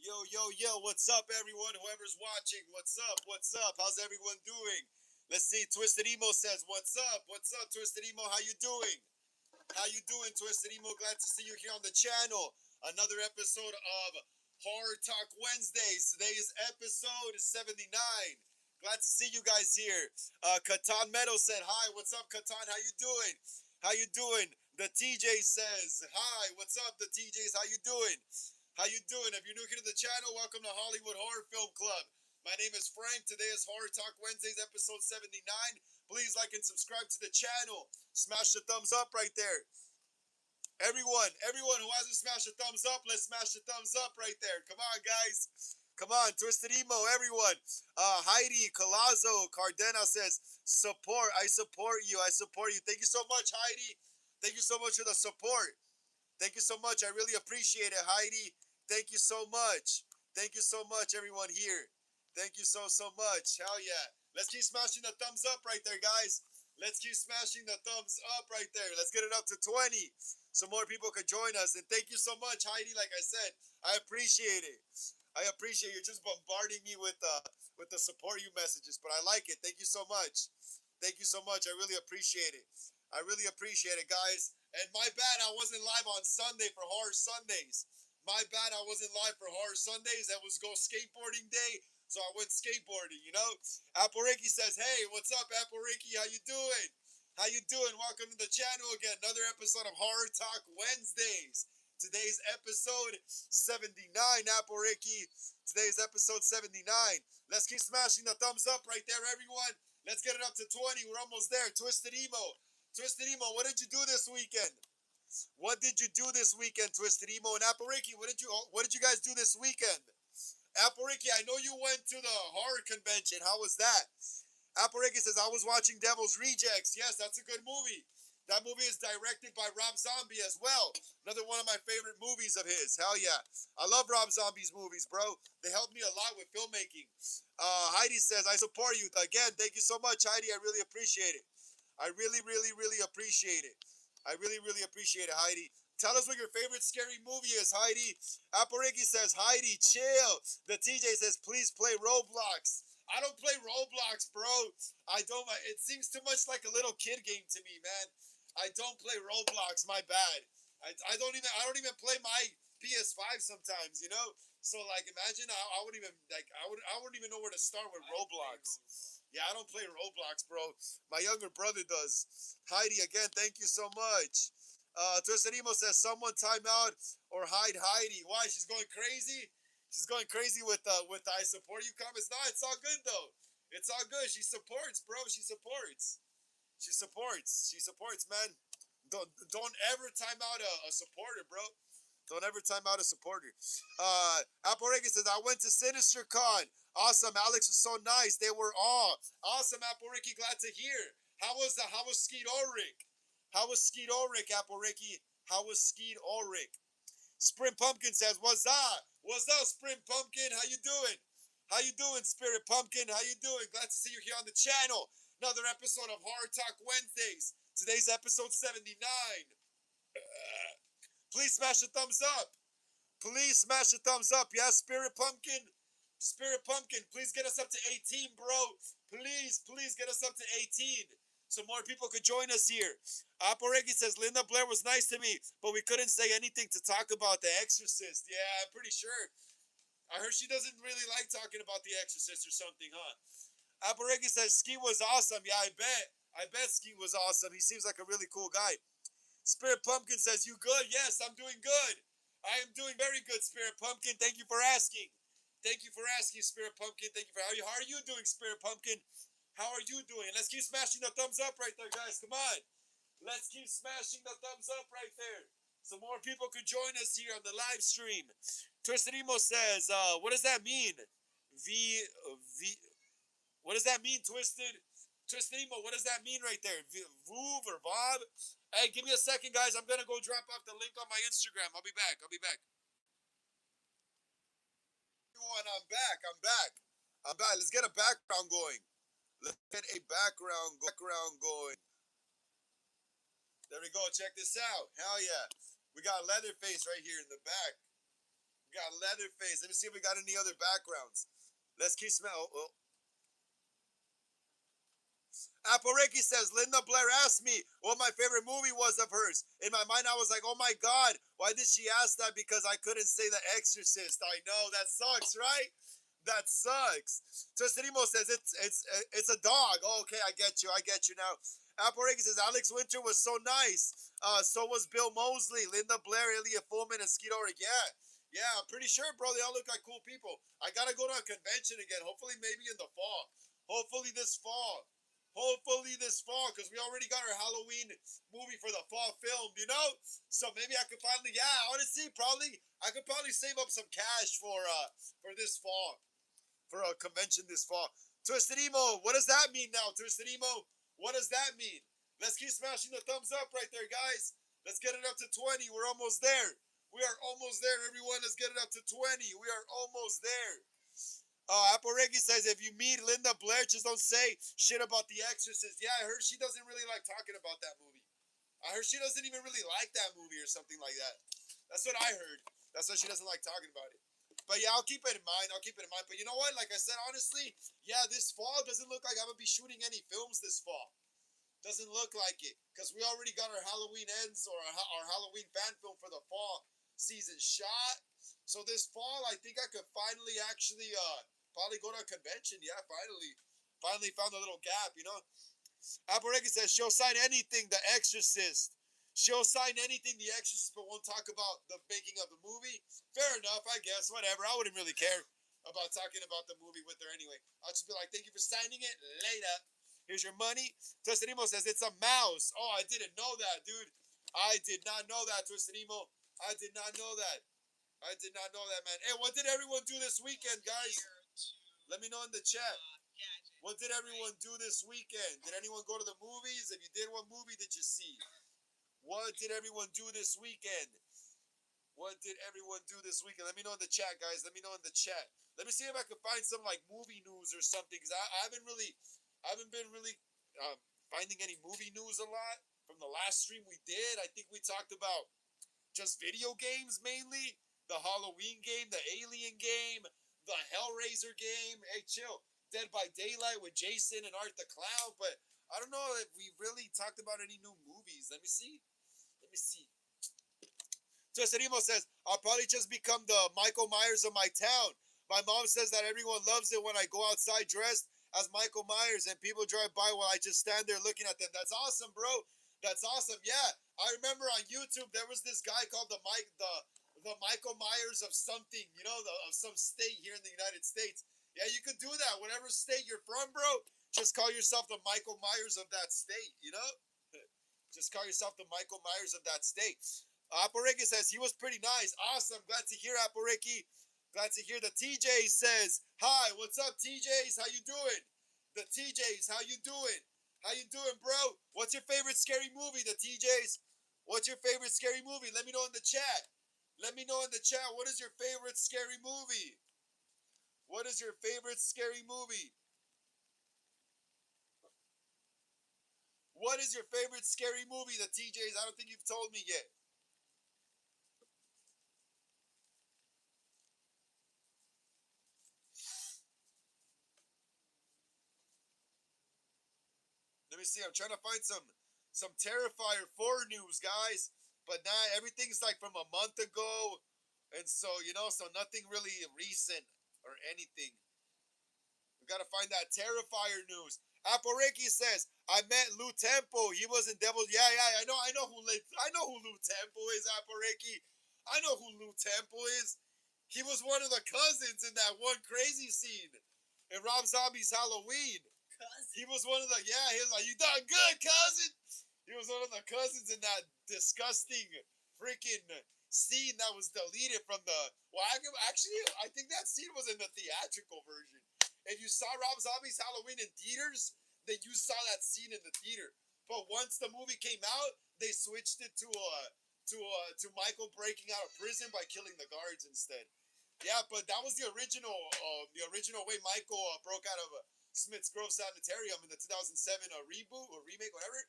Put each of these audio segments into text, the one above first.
Yo, what's up, everyone? Whoever's watching, what's up? What's up? How's everyone doing? Let's see. Twisted Emo says, "What's up? What's up, Twisted Emo? How you doing? How you doing, Twisted Emo? Glad to see you here on the channel. Another episode of Horror Talk Wednesdays. Today's episode is 79. Glad to see you guys here. Catan Meadow said, "Hi, what's up, Catan? How you doing? How you doing?" The TJ says, "Hi, what's up, the TJs? How you doing? How you doing? If you're new here to the channel, welcome to Hollywood Horror Film Club. My name is Frank. Today is Horror Talk Wednesdays, episode 79. Please like and subscribe to the channel. Smash the thumbs up right there. Everyone who hasn't smashed a thumbs up, let's smash the thumbs up right there. Come on, guys. Come on, Twisted Emo, everyone. Heidi Colazo Cardena says, support. I support you. I support you. Thank you so much, Heidi. Thank you so much for the support. Thank you so much. I really appreciate it, Heidi. Thank you so much. Thank you so much, everyone here. Thank you so much. Hell yeah. Let's keep smashing the thumbs up right there, guys. Let's keep smashing the thumbs up right there. Let's get it up to 20 so more people could join us. And thank you so much, Heidi. Like I said, I appreciate it. I appreciate you just bombarding me with the support you messages, but I like it. Thank you so much. Thank you so much. I really appreciate it. I really appreciate it, guys. And my bad, I wasn't live on Sunday for Horror Sundays. My bad, I wasn't live for Horror Sundays. That was Go Skateboarding Day, so I went skateboarding, you know? Apple Ricky says, "Hey, what's up, Apple Ricky? How you doing? How you doing? Welcome to the channel again. Another episode of Horror Talk Wednesdays. Today's episode 79, Apple Ricky. Today's episode 79. Let's keep smashing the thumbs up right there, everyone. Let's get it up to 20. We're almost there. Twisted Emo. Twisted Emo, what did you do this weekend? What did you do this weekend, Twisted Emo and Apple Ricky? What did you guys do this weekend? Apple Ricky, I know you went to the horror convention. How was that? Apple Ricky says, "I was watching Devil's Rejects." Yes, that's a good movie. That movie is directed by Rob Zombie as well. Another one of my favorite movies of his. Hell yeah. I love Rob Zombie's movies, bro. They helped me a lot with filmmaking. Heidi says, "I support you." Again, thank you so much, Heidi. I really appreciate it. I really appreciate it. I really appreciate it, Heidi. Tell us what your favorite scary movie is, Heidi. Apariki says, "Heidi, chill." The TJ says, "Please play Roblox." I don't play Roblox, bro. I don't. It seems too much like a little kid game to me, man. I don't play Roblox. My bad. I don't even play my PS5 sometimes. You know. So like, imagine I wouldn't even I wouldn't even know where to start with Roblox. Yeah, I don't play Roblox, bro. My younger brother does. Heidi, again, thank you so much. Twisted Emo says, "Someone time out or hide Heidi." Why? She's going crazy? She's going crazy with the "I support you" comments. No, it's all good though. It's all good. She supports, bro. She supports. She supports. She supports, man. Don't ever time out a supporter, bro. Don't ever time out a supporter. Apple Reagan says, "I went to Sinister Con. Awesome. Alex was so nice. They were all awesome." Apple Ricky, glad to hear. How was Skeet Ulrich? How was Skeet Ulrich, Apple Ricky? How was Skeet Ulrich? Spring Pumpkin says, "What's up? What's up, Spring Pumpkin? How you doing? How you doing, Spirit Pumpkin? How you doing? Glad to see you here on the channel. Another episode of Horror Talk Wednesdays. Today's episode 79. Please smash the thumbs up. Please smash the thumbs up. Yeah, Spirit Pumpkin. Spirit Pumpkin, please get us up to 18, bro. Please get us up to 18 so more people could join us here. Aparegi says, "Linda Blair was nice to me, but we couldn't say anything to talk about The Exorcist." Yeah, I'm pretty sure. I heard she doesn't really like talking about The Exorcist or something, huh? Aparegi says, "Ski was awesome." Yeah, I bet. I bet Ski was awesome. He seems like a really cool guy. Spirit Pumpkin says, "You good?" Yes, I'm doing good. I am doing very good, Spirit Pumpkin. Thank you for asking. Thank you for asking, Spirit Pumpkin. Thank you for how are you doing, Spirit Pumpkin? How are you doing? Let's keep smashing the thumbs up right there, guys. Come on. Let's keep smashing the thumbs up right there so more people could join us here on the live stream. Twisted Emo says, "What does that mean? V. What does that mean, Twisted? Twisted Emo, what does that mean right there? Voov or Bob? Hey, give me a second, guys. I'm going to go drop off the link on my Instagram. I'll be back. Everyone, I'm back. I'm back. Let's get a background going. Let's get a background going. There we go. Check this out. Hell yeah. We got Leatherface right here in the back. We got Leatherface. Let me see if we got any other backgrounds. Let's keep smell. Oh. Aporeki says, Linda Blair asked me what my favorite movie was of hers. In my mind, I was like, oh my God, why did she ask that? Because I couldn't say The Exorcist. I know, that sucks, right? That sucks. Tostanimo says, it's a dog. Oh, okay, I get you now. Aporeki says, Alex Winter was so nice. So was Bill Mosley, Linda Blair, Ilya Fullman, and Skeet Ulrich. Yeah, I'm pretty sure, bro, they all look like cool people. I gotta go to a convention again, hopefully maybe in the fall. Hopefully this fall. Because we already got our Halloween movie for the fall film, you know? So maybe I could finally, honestly, I could probably save up some cash for this fall, for a convention this fall. Twisted Emo, what does that mean now, Twisted Emo? What does that mean? Let's keep smashing the thumbs up right there, guys. Let's get it up to 20. We're almost there. We are almost there, everyone. Let's get it up to 20. We are almost there. Aporegi says, if you meet Linda Blair, just don't say shit about The Exorcist. Yeah, I heard she doesn't really like talking about that movie. I heard she doesn't even really like that movie or something like that. That's what I heard. That's why she doesn't like talking about it. But yeah, I'll keep it in mind. But you know what? Like I said, honestly, yeah, this fall doesn't look like I'm going to be shooting any films this fall. Doesn't look like it. Because we already got our Halloween Ends or our Halloween fan film for the fall season shot. So this fall, I think I could finally actually probably go to a convention. Yeah, finally found a little gap, you know. Aporeki says she'll sign anything, The Exorcist. She'll sign anything, The Exorcist, but won't talk about the making of the movie. Fair enough, I guess. Whatever. I wouldn't really care about talking about the movie with her anyway. I'll just be like, thank you for signing it. Later. Here's your money. Twisted Emo says it's a mouse. Oh, I didn't know that, dude. I did not know that, Twisted Emo. I did not know that. I did not know that, man. Hey, what did everyone do this weekend, guys? Let me know in the chat. What did everyone do this weekend? Did anyone go to the movies? If you did, what movie did you see? What did everyone do this weekend? What did everyone do this weekend? Let me know in the chat, guys. Let me know in the chat. Let me see if I can find some like movie news or something, because I haven't been really finding any movie news a lot from the last stream we did. I think we talked about just video games mainly. The Halloween game, the Alien game, the Hellraiser game. Hey, chill. Dead by Daylight with Jason and Art the Clown. But I don't know if we really talked about any new movies. Let me see. Tosadimo says, I'll probably just become the Michael Myers of my town. My mom says that everyone loves it when I go outside dressed as Michael Myers and people drive by while I just stand there looking at them. That's awesome, bro. That's awesome. Yeah, I remember on YouTube there was this guy called the Michael Myers of something, you know, of some state here in the United States. Yeah, you could do that. Whatever state you're from, bro, just call yourself the Michael Myers of that state, you know? Just call yourself the Michael Myers of that state. Aporeki says he was pretty nice. Awesome. Glad to hear, Aporeki. Glad to hear. The TJ says, hi, what's up, TJs? How you doing? The TJs, how you doing? How you doing, bro? What's your favorite scary movie, the TJs? What's your favorite scary movie? Let me know in the chat. Let me know in the chat. What is your favorite scary movie? What is your favorite scary movie? What is your favorite scary movie, the TJs? I don't think you've told me yet. Let me see. I'm trying to find some Terrifier 4 news, guys. But now everything's like from a month ago. And so, you know, so nothing really recent or anything. We gotta find that Terrifier news. Aporeki says, I met Lou Tempo. He was in Devil. Yeah, I know who Lou Tempo is, Aporeki. I know who Lou Tempo is. He was one of the cousins in that one crazy scene in Rob Zombie's Halloween. He was one of the, he was like, you done good, cousin. He was one of the cousins in that disgusting freaking scene that was deleted from the, I think that scene was in the theatrical version. If you saw Rob Zombie's Halloween in theaters, then you saw that scene in the theater. But once the movie came out, they switched it to Michael breaking out of prison by killing the guards instead. Yeah, but that was the original way Michael broke out of Smith's Grove Sanitarium in the 2007 reboot or remake, whatever.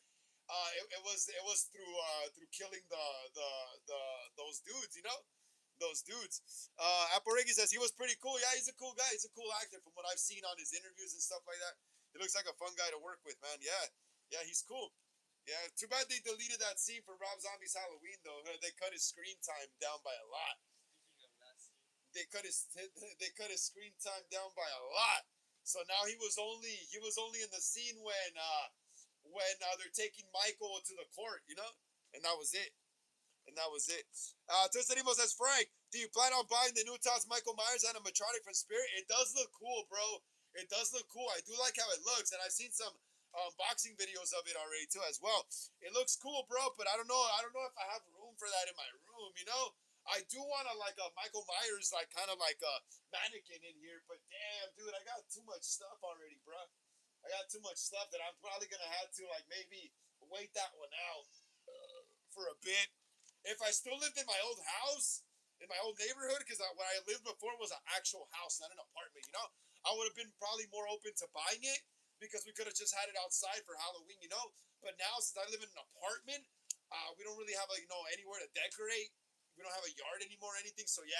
It was through killing the those dudes, you know. those dudes. Aparegi says he was pretty cool. Yeah, he's a cool guy. He's a cool actor from what I've seen on his interviews and stuff like that. He looks like a fun guy to work with, man. Yeah, yeah, he's cool. Yeah, too bad they deleted that scene for Rob Zombie's Halloween though. They cut his screen time down by a lot. They cut his they cut his screen time down by a lot. So now he was only in the scene when they're taking Michael to the court, and that was it. And that was it. Twisted Emo says, Frank, do you plan on buying the new Tots Michael Myers animatronic from Spirit? It does look cool, bro. It does look cool. I do like how it looks, and I've seen some boxing videos of it already too, as well. It looks cool, bro. But I don't know. I don't know if I have room for that in my room. I do want to like a Michael Myers, like kind of like a mannequin in here. But damn, dude, I got too much stuff already, bro. I got too much stuff that I'm probably gonna have to like maybe wait that one out for a bit. If I still lived in my old house, in my old neighborhood, because where I lived before was an actual house, not an apartment, I would have been probably more open to buying it because we could have just had it outside for Halloween. But now, since I live in an apartment, we don't really have anywhere to decorate. We don't have a yard anymore or anything. So yeah,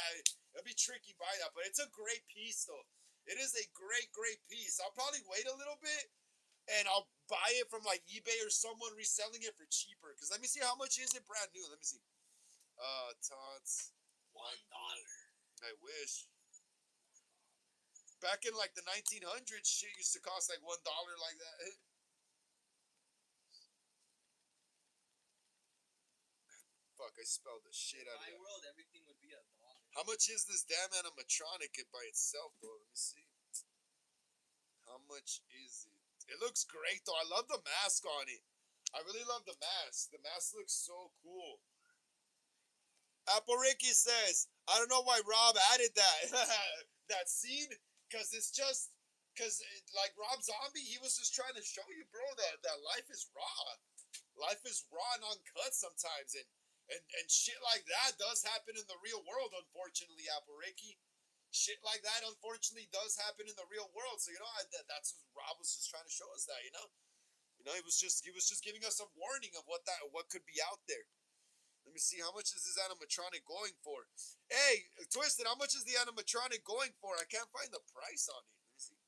it'll be tricky buy that. But it's a great piece though. It is a great, great piece. I'll probably wait a little bit and I'll buy it from like eBay or someone reselling it for cheaper. Cause let me see how much is it brand new. Let me see. Tots. $1. I wish. Back in like the 1900s, shit used to cost like $1 like that. Fuck, I spelled the shit out of In it. my world, everything would be $1. How much is this damn animatronic by itself, though? Let me see. How much is it? It looks great, though. I love the mask on it. I really love the mask. The mask looks so cool. Apple Ricky says, I don't know why Rob added that that scene, because like Rob Zombie, he was just trying to show you, bro, that life is raw. Life is raw and uncut sometimes, and shit like that does happen in the real world, unfortunately, Apple Ricky. Shit like that, unfortunately, does happen in the real world. So that's what Rob was just trying to show us that. He was just giving us a warning of what could be out there. Let me see, how much is this animatronic going for? Hey, Twisted, how much is the animatronic going for? I can't find the price on it. Let me see.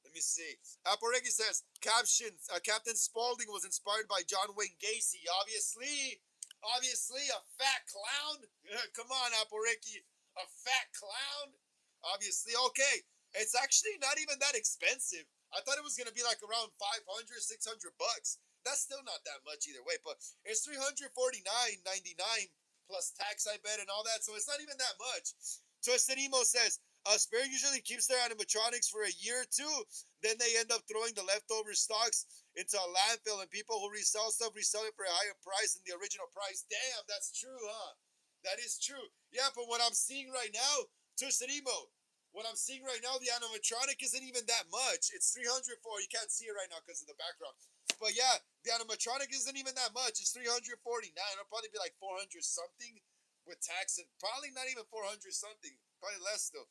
Let me see. Aparegi says, caption, Captain Spaulding was inspired by John Wayne Gacy. Obviously, a fat clown. Come on, Aparegi. A fat clown? Obviously, okay. It's actually not even that expensive. I thought it was going to be like around 500, 600 bucks. That's still not that much either way, but it's 349.99 plus tax, I bet, and all that. So it's not even that much. Twisted Emo says, Spirit usually keeps their animatronics for a year or two. Then they end up throwing the leftover stocks into a landfill, and people who resell stuff resell it for a higher price than the original price. Damn, that's true, huh? That is true. Yeah, but what I'm seeing right now, Twisted Emo, what I'm seeing right now, the animatronic isn't even that much. It's 304. You can't see it right now because of the background. But yeah, the animatronic isn't even that much. It's 349. It'll probably be like 400 something with tax, and probably not even 400 something. Probably less though,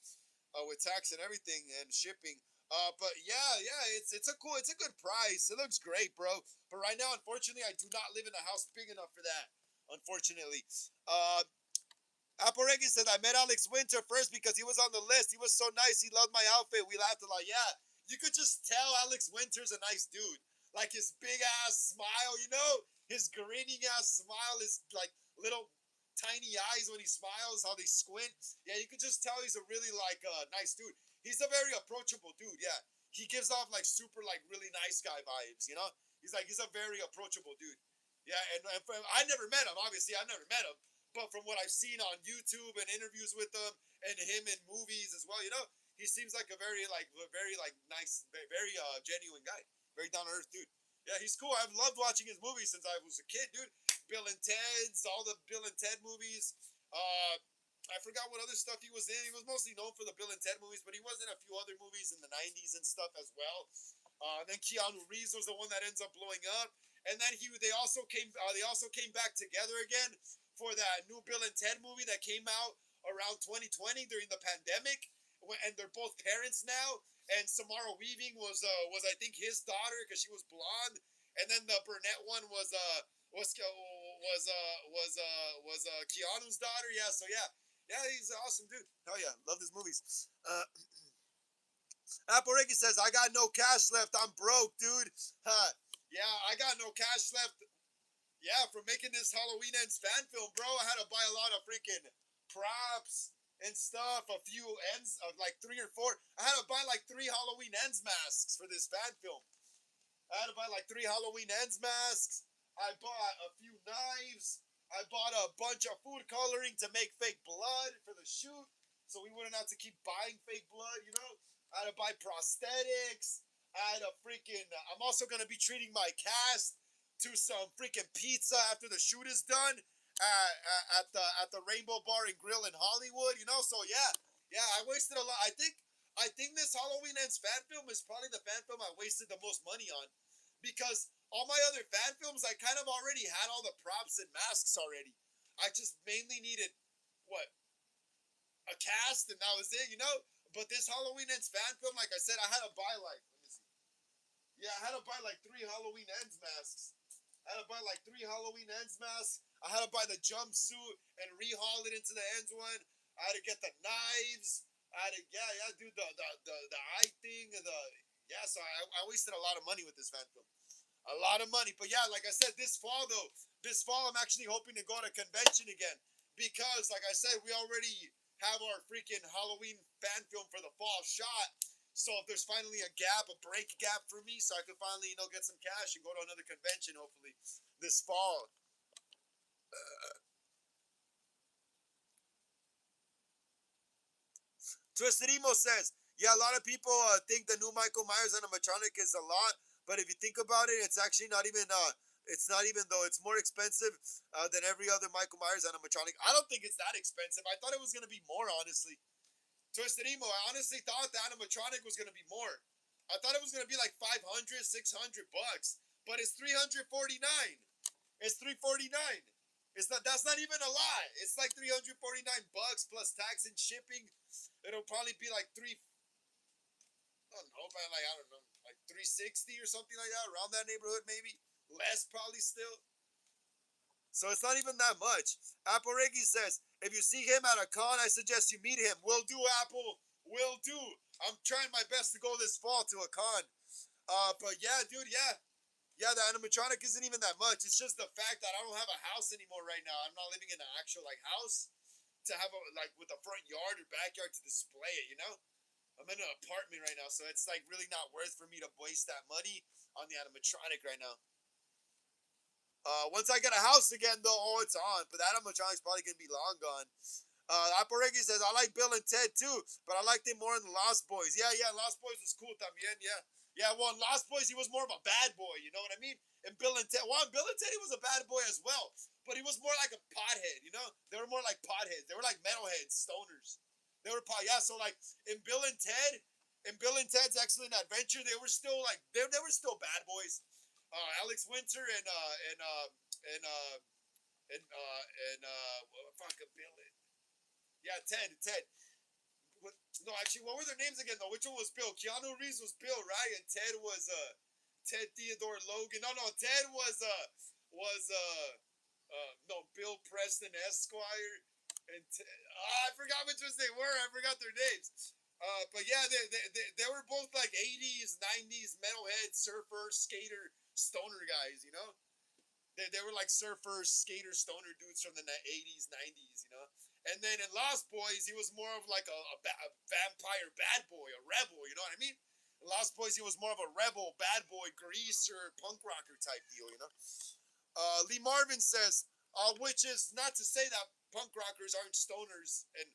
with tax and everything and shipping. But yeah, it's a good price. It looks great, bro. But right now, unfortunately, I do not live in a house big enough for that. Unfortunately, Aparegi said, I met Alex Winter first because he was on the list. He was so nice. He loved my outfit. We laughed a lot. Yeah, you could just tell Alex Winter's a nice dude. Like his big ass smile, his grinning ass smile, his like little tiny eyes when he smiles, how they squint. Yeah, you could just tell he's a really like nice dude. He's a very approachable dude. Yeah, he gives off like super like really nice guy vibes. He's a very approachable dude. Yeah, and I never met him. Obviously, I never met him. But from what I've seen on YouTube and interviews with him in movies as well, he seems like a very like nice, very genuine guy, very down to earth dude. Yeah, he's cool. I've loved watching his movies since I was a kid, dude. Bill and Ted's, all the Bill and Ted movies. I forgot what other stuff he was in. He was mostly known for the Bill and Ted movies, but he was in a few other movies in the '90s and stuff as well. Then Keanu Reeves was the one that ends up blowing up, and then they also came back together again for that new Bill and Ted movie that came out around 2020 during the pandemic. and they're both parents now. And Samara Weaving was I think his daughter because she was blonde, and then the brunette one was Keanu's daughter. Yeah, so yeah, he's an awesome dude. Hell yeah, love his movies. Apple Ricky says, I got no cash left. I'm broke, dude. Yeah, I got no cash left. Yeah, from making this Halloween Ends fan film, bro. I had to buy a lot of freaking props and stuff. A few ends of like 3 or 4. I had to buy like 3 Halloween Ends masks for this fan film. I had to buy like 3 Halloween Ends masks. I bought a few knives. I bought a bunch of food coloring to make fake blood for the shoot, so we wouldn't have to keep buying fake blood, you know? I had to buy prosthetics. I had a freaking. I'm also gonna be treating my cast to some freaking pizza after the shoot is done at the Rainbow Bar and Grill in Hollywood. You know, so yeah, I wasted a lot. I think this Halloween Ends fan film is probably the fan film I wasted the most money on, because all my other fan films I kind of already had all the props and masks already. I just mainly needed what, a cast, and that was it, you know. But this Halloween Ends fan film, like I said, I had to buy like, let me see. Yeah, I had to buy like 3 Halloween Ends masks. I had to buy like 3 Halloween Ends masks. I had to buy the jumpsuit and rehaul it into the Ends one. I had to get the knives. I had to, yeah, dude, the eye thing, so I wasted a lot of money with this fan film. A lot of money. But yeah, like I said, this fall I'm actually hoping to go to a convention again. Because, like I said, we already have our freaking Halloween fan film for the fall shot. So if there's finally a break gap for me, so I can finally, get some cash and go to another convention, hopefully, this fall. Twisted Emo says, yeah, a lot of people think the new Michael Myers animatronic is a lot, but if you think about it, it's actually not even, it's not even, though it's more expensive than every other Michael Myers animatronic. I don't think it's that expensive. I thought it was going to be more, honestly. Twisted Emo, I honestly thought the animatronic was going to be more. I thought it was going to be like 500, 600 bucks, but it's 349. It's 349. That's not even a lot. It's like 349 bucks plus tax and shipping. It'll probably be like I don't know, but like, I don't know, like 360 or something like that, around that neighborhood maybe. Less probably still. So it's not even that much. Apple Reggie says, if you see him at a con, I suggest you meet him. Will do, Apple. Will do. I'm trying my best to go this fall to a con. But yeah, dude, yeah. Yeah, the animatronic isn't even that much. It's just the fact that I don't have a house anymore right now. I'm not living in an actual like house to have a like with a front yard or backyard to display it, you know? I'm in an apartment right now, so it's like really not worth for me to waste that money on the animatronic right now. Once I get a house again, though, it's on. But that animatronic's probably gonna be long gone. Aparegi says, I like Bill and Ted too, but I liked him more in the Lost Boys. Yeah, Lost Boys was cool también, yeah. Yeah, well, in Lost Boys, he was more of a bad boy, you know what I mean? And Bill and Ted, he was a bad boy as well, but he was more like a pothead, you know? They were more like potheads. They were like metalheads, stoners. They were so like, in Bill and Ted's Excellent Adventure, they were still like, they were still bad boys. Alex Winter fucking Bill. Yeah, Ted. No, actually, what were their names again though? Which one was Bill? Keanu Reeves was Bill, right? And Ted was Ted Theodore Logan. No, Ted was Bill Preston Esquire. And I forgot which ones they were. I forgot their names. But yeah, they were both like 80s, 90s metalhead, surfer, skater, stoner guys, you know? They were like surfer, skater, stoner dudes from the 80s, 90s, you know? And then in Lost Boys, he was more of like a vampire bad boy, a rebel, you know what I mean? In Lost Boys, he was more of a rebel, bad boy, greaser, punk rocker type deal, you know? Lee Marvin says, which is not to say that punk rockers aren't stoners and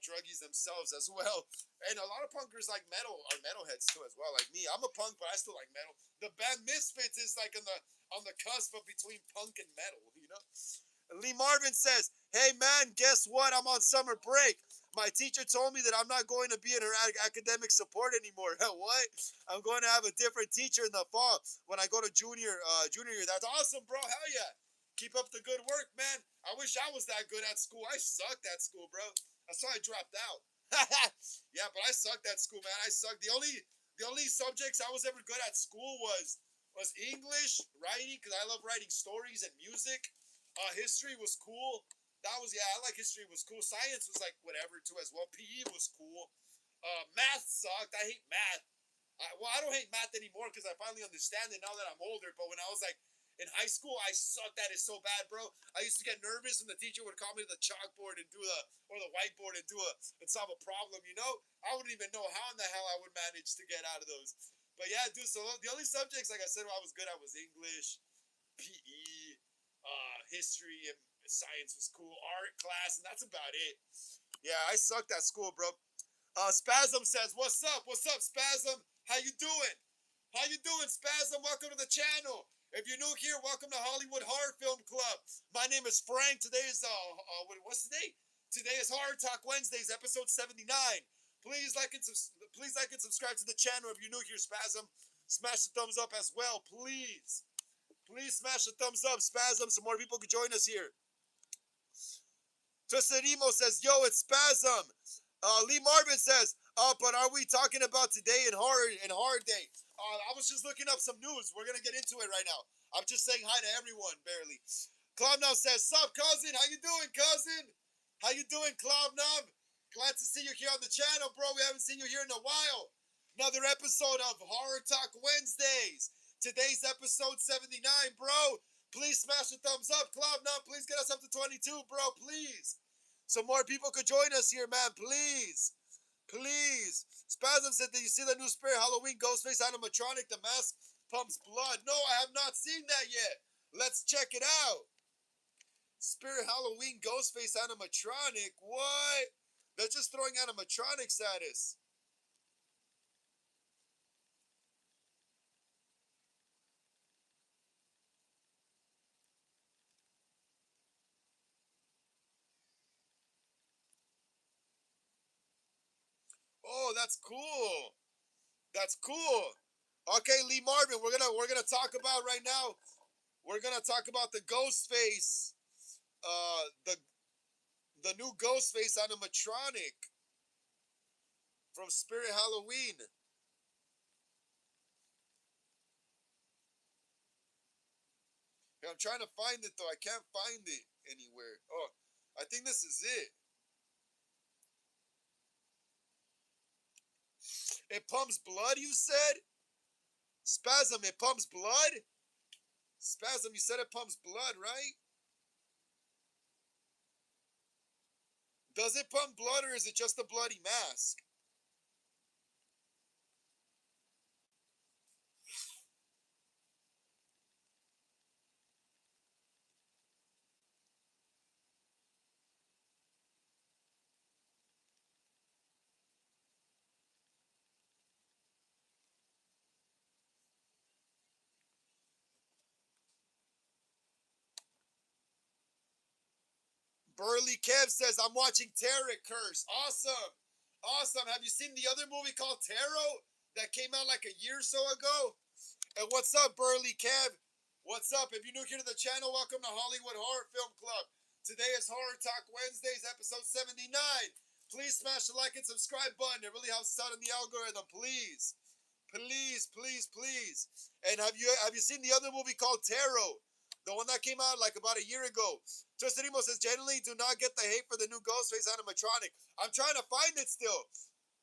druggies themselves as well. And a lot of punkers like metal are metalheads too as well. Like me, I'm a punk, but I still like metal. The band Misfits is like on the cusp of between punk and metal, you know. Lee Marvin says, "Hey man, guess what? I'm on summer break. My teacher told me that I'm not going to be in her academic support anymore." What? I'm going to have a different teacher in the fall when I go to junior year. That's awesome, bro. Hell yeah. Keep up the good work, man. I wish I was that good at school. I sucked at school, bro. That's why I dropped out. Yeah, but I sucked at school, man. I sucked. The only subjects I was ever good at school was English, writing, because I love writing stories and music. History was cool. I like history was cool. Science was like whatever too as well. PE was cool. Math sucked. I hate math. I don't hate math anymore because I finally understand it now that I'm older. But when I was like in high school, I sucked at it so bad, bro. I used to get nervous when the teacher would call me to the chalkboard and the whiteboard and solve a problem. I wouldn't even know how in the hell I would manage to get out of those. But yeah, dude. So the only subjects, like I said, I was good at was English, PE, history, and science was cool. Art class, and that's about it. Yeah, I sucked at school, bro. Spasm says, "What's up? What's up, Spasm? How you doing? How you doing, Spasm? Welcome to the channel. If you're new here, welcome to Hollywood Horror Film Club. My name is Frank. Today is what's today? Today is Horror Talk Wednesdays, episode 79. Please like and subscribe to the channel if you're new here, Spasm. Smash the thumbs up as well, please. Please smash the thumbs up, Spasm, so more people can join us here. Twisted Emo says, "Yo, it's Spasm." Lee Marvin says, but are we talking about today in horror day? I was just looking up some news. We're gonna get into it right now. I'm just saying hi to everyone, barely. Cloudnob says, "Sup, cousin? How you doing, cousin? How you doing, Cloudnob? Glad to see you here on the channel, bro. We haven't seen you here in a while. Another episode of Horror Talk Wednesdays. Today's episode 79, bro. Please smash the thumbs up, Cloudnob. Please get us up to 22, bro. Please. So more people could join us here, man. Please. Please. Spasm said, "Did you see the new Spirit Halloween Ghostface animatronic? The mask pumps blood." No, I have not seen that yet. Let's check it out. Spirit Halloween Ghostface animatronic. What? They're just throwing animatronics at us. Oh, that's cool. That's cool. Okay, Lee Marvin, we're gonna talk about right now. We're gonna talk about the Ghostface, the new Ghostface animatronic from Spirit Halloween. Yeah, I'm trying to find it though. I can't find it anywhere. Oh, I think this is it. It pumps blood, you said? Spasm, it pumps blood? Spasm, you said it pumps blood, right? Does it pump blood or is it just a bloody mask? Burly Kev says, "I'm watching Tarot Curse." Awesome. Awesome. Have you seen the other movie called Tarot that came out like a year or so ago? And what's up, Burly Kev? What's up? If you're new here to the channel, welcome to Hollywood Horror Film Club. Today is Horror Talk Wednesdays, episode 79. Please smash the like and subscribe button. It really helps us out in the algorithm. Please. Please, please, please. And have you seen the other movie called Tarot? The one that came out like about a year ago. Twisted Emo says, "Generally do not get the hate for the new Ghostface animatronic." I'm trying to find it still.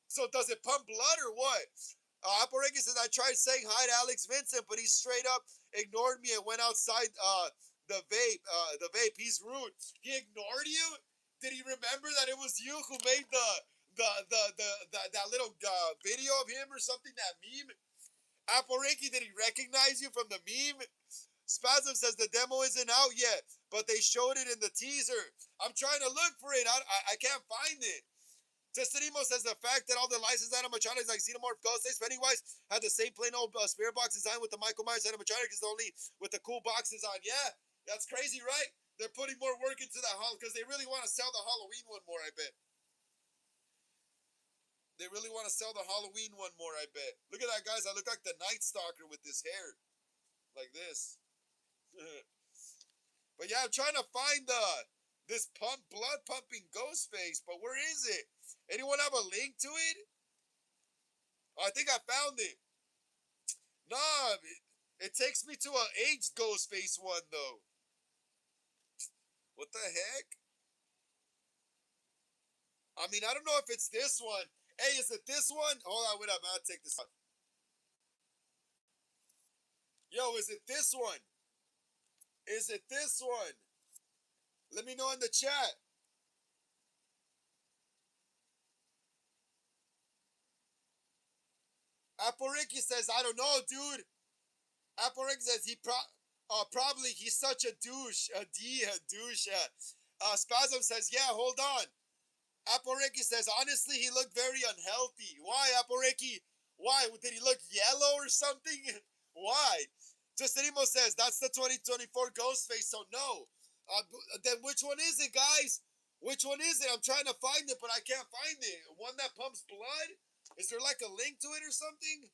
So does it pump blood or what? Apple Reagan says, "I tried saying hi to Alex Vincent, but he straight up ignored me and went outside the vape. He's rude." He ignored you? Did he remember that it was you who made that little video of him or something, that meme? Apple Reiki, did he recognize you from the meme? Spasm says the demo isn't out yet, but they showed it in the teaser. I'm trying to look for it. I can't find it. Testanimo says the fact that all the licensed animatronics like Xenomorph, Ghostface, Pennywise had the same plain old spirit box design with the Michael Myers animatronic is only with the cool boxes on. Yeah, that's crazy, right? They're putting more work into that hall because they really want to sell the Halloween one more, I bet. They really want to sell the Halloween one more, I bet. Look at that, guys. I look like the Night Stalker with this hair. Like this. But yeah, I'm trying to find this blood pumping Ghostface, but where is it? Anyone have a link to it? Oh, I think I found it. Nah, it takes me to a aged Ghostface one though. What the heck? I mean, I don't know if it's this one. Hey, is it this one? Hold on, wait up. I'll take this off. Yo, is it this one? Is it this one? Let me know in the chat. Apple Ricky says, I don't know, dude. Apple Ricky says probably he's such a douche. A douche. Spasm says, yeah, hold on. Apple Ricky says, honestly, he looked very unhealthy. Why, Apple Ricky? Why? Did he look yellow or something? Why? Justinimo says, that's the 2024 Ghostface, so no. Then which one is it, guys? Which one is it? I'm trying to find it, but I can't find it. One that pumps blood? Is there like a link to it or something?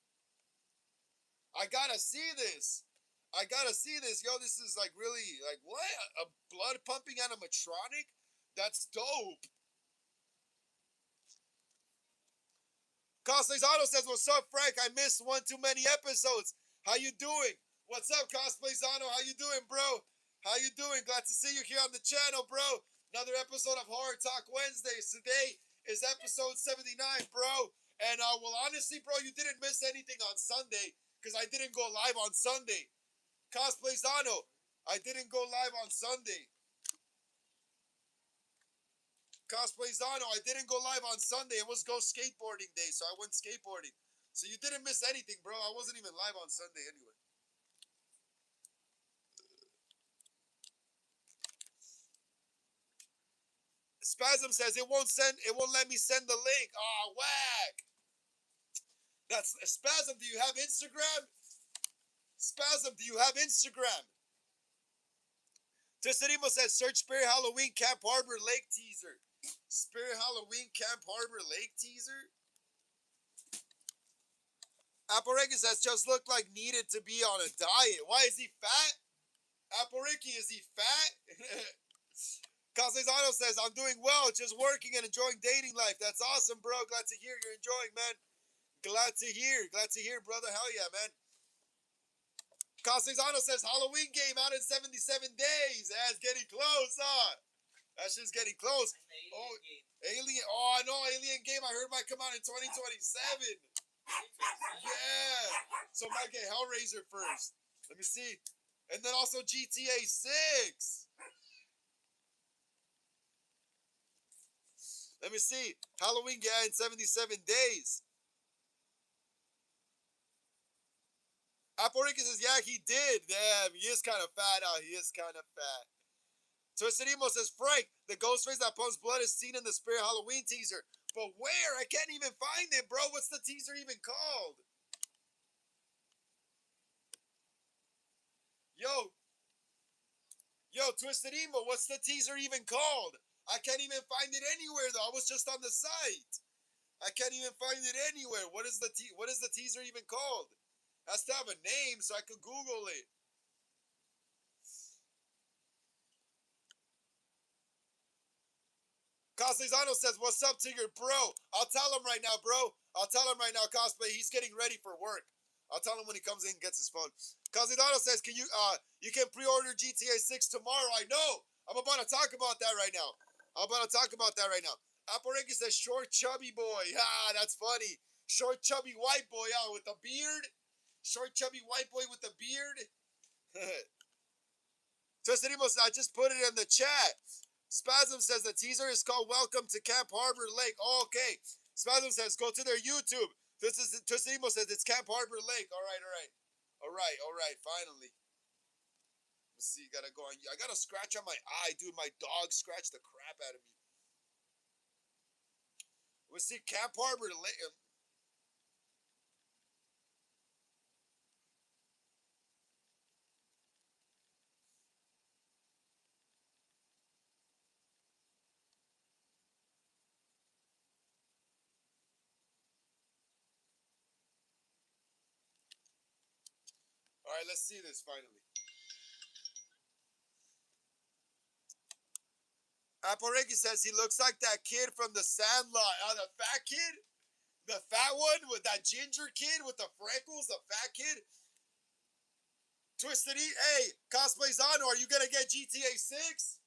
I gotta see this. I gotta see this. Yo, this is like really, like, what? A blood pumping animatronic? That's dope. Cosplays Auto says, what's up, Frank? I missed one too many episodes. How you doing? What's up, Cosplays Auto? How you doing, bro? How you doing? Glad to see you here on the channel, bro. Another episode of Horror Talk Wednesdays. Today is episode 79, bro. And, well, honestly, bro, you didn't miss anything on Sunday because I didn't go live on Sunday. Cosplays Auto, I didn't go live on Sunday. Cosplay Zano, I didn't go live on Sunday. It was Go Skateboarding Day, so I went skateboarding. So you didn't miss anything, bro. I wasn't even live on Sunday anyway. Spasm says it won't let me send the link. Ah, whack. That's Spasm, do you have Instagram? Spasm, do you have Instagram? Tesserimo says search Spirit Halloween Camp Harbor Lake teaser. Spirit Halloween Camp Harbor Lake teaser? Apparegus says just looked like needed to be on a diet. Why is he fat? Appariki, is he fat? Casezano says, I'm doing well, just working and enjoying dating life. That's awesome, bro. Glad to hear you're enjoying, man. Glad to hear. Glad to hear, brother. Hell yeah, man. Casezano says, Halloween game out in 77 days. Yeah, it's getting close, huh? That shit's getting close. Oh, Alien. Oh, I know Alien game. I heard might come out in 2027. Yeah. So might get Hellraiser first. Let me see. And then also GTA 6. Let me see. Halloween guy in 77 days. Aporika says, yeah, he did. Damn, he is kind of fat out. He is kind of fat. Tosinimo says, Frank, the Ghostface that pumps blood is seen in the Spirit Halloween teaser. But where? I can't even find it, bro. What's the teaser even called? Yo, Twisted Emo, what's the teaser even called? I can't even find it anywhere, though. I was just on the site. I can't even find it anywhere. What is the teaser even called? It has to have a name so I can Google it. Cosplayzano says, what's up to your bro? I'll tell him right now, bro. I'll tell him right now, Cosplay. He's getting ready for work. I'll tell him when he comes in and gets his phone. Cosplayzano says, you can pre-order GTA 6 tomorrow. I know. I'm about to talk about that right now. Aporeki says, short chubby boy. Ah, that's funny. Short chubby white boy, with a beard. Short chubby white boy with a beard. Tosinimos, I just put it in the chat. Spasm says the teaser is called Welcome to Camp Harbor Lake. Oh, okay. Spasm says go to their YouTube. Tosinimos says it's Camp Harbor Lake. All right. Finally. Let's see. Gotta go on. I got a scratch on my eye, dude. My dog scratched the crap out of me. Let's see. Camp Harbor Lake. All right, let's see this finally. Aporeki says he looks like that kid from the Sandlot. The fat kid? The fat one with that ginger kid with the freckles, the fat kid? Twisted E, hey, Cosplay Zano, are you gonna get GTA 6?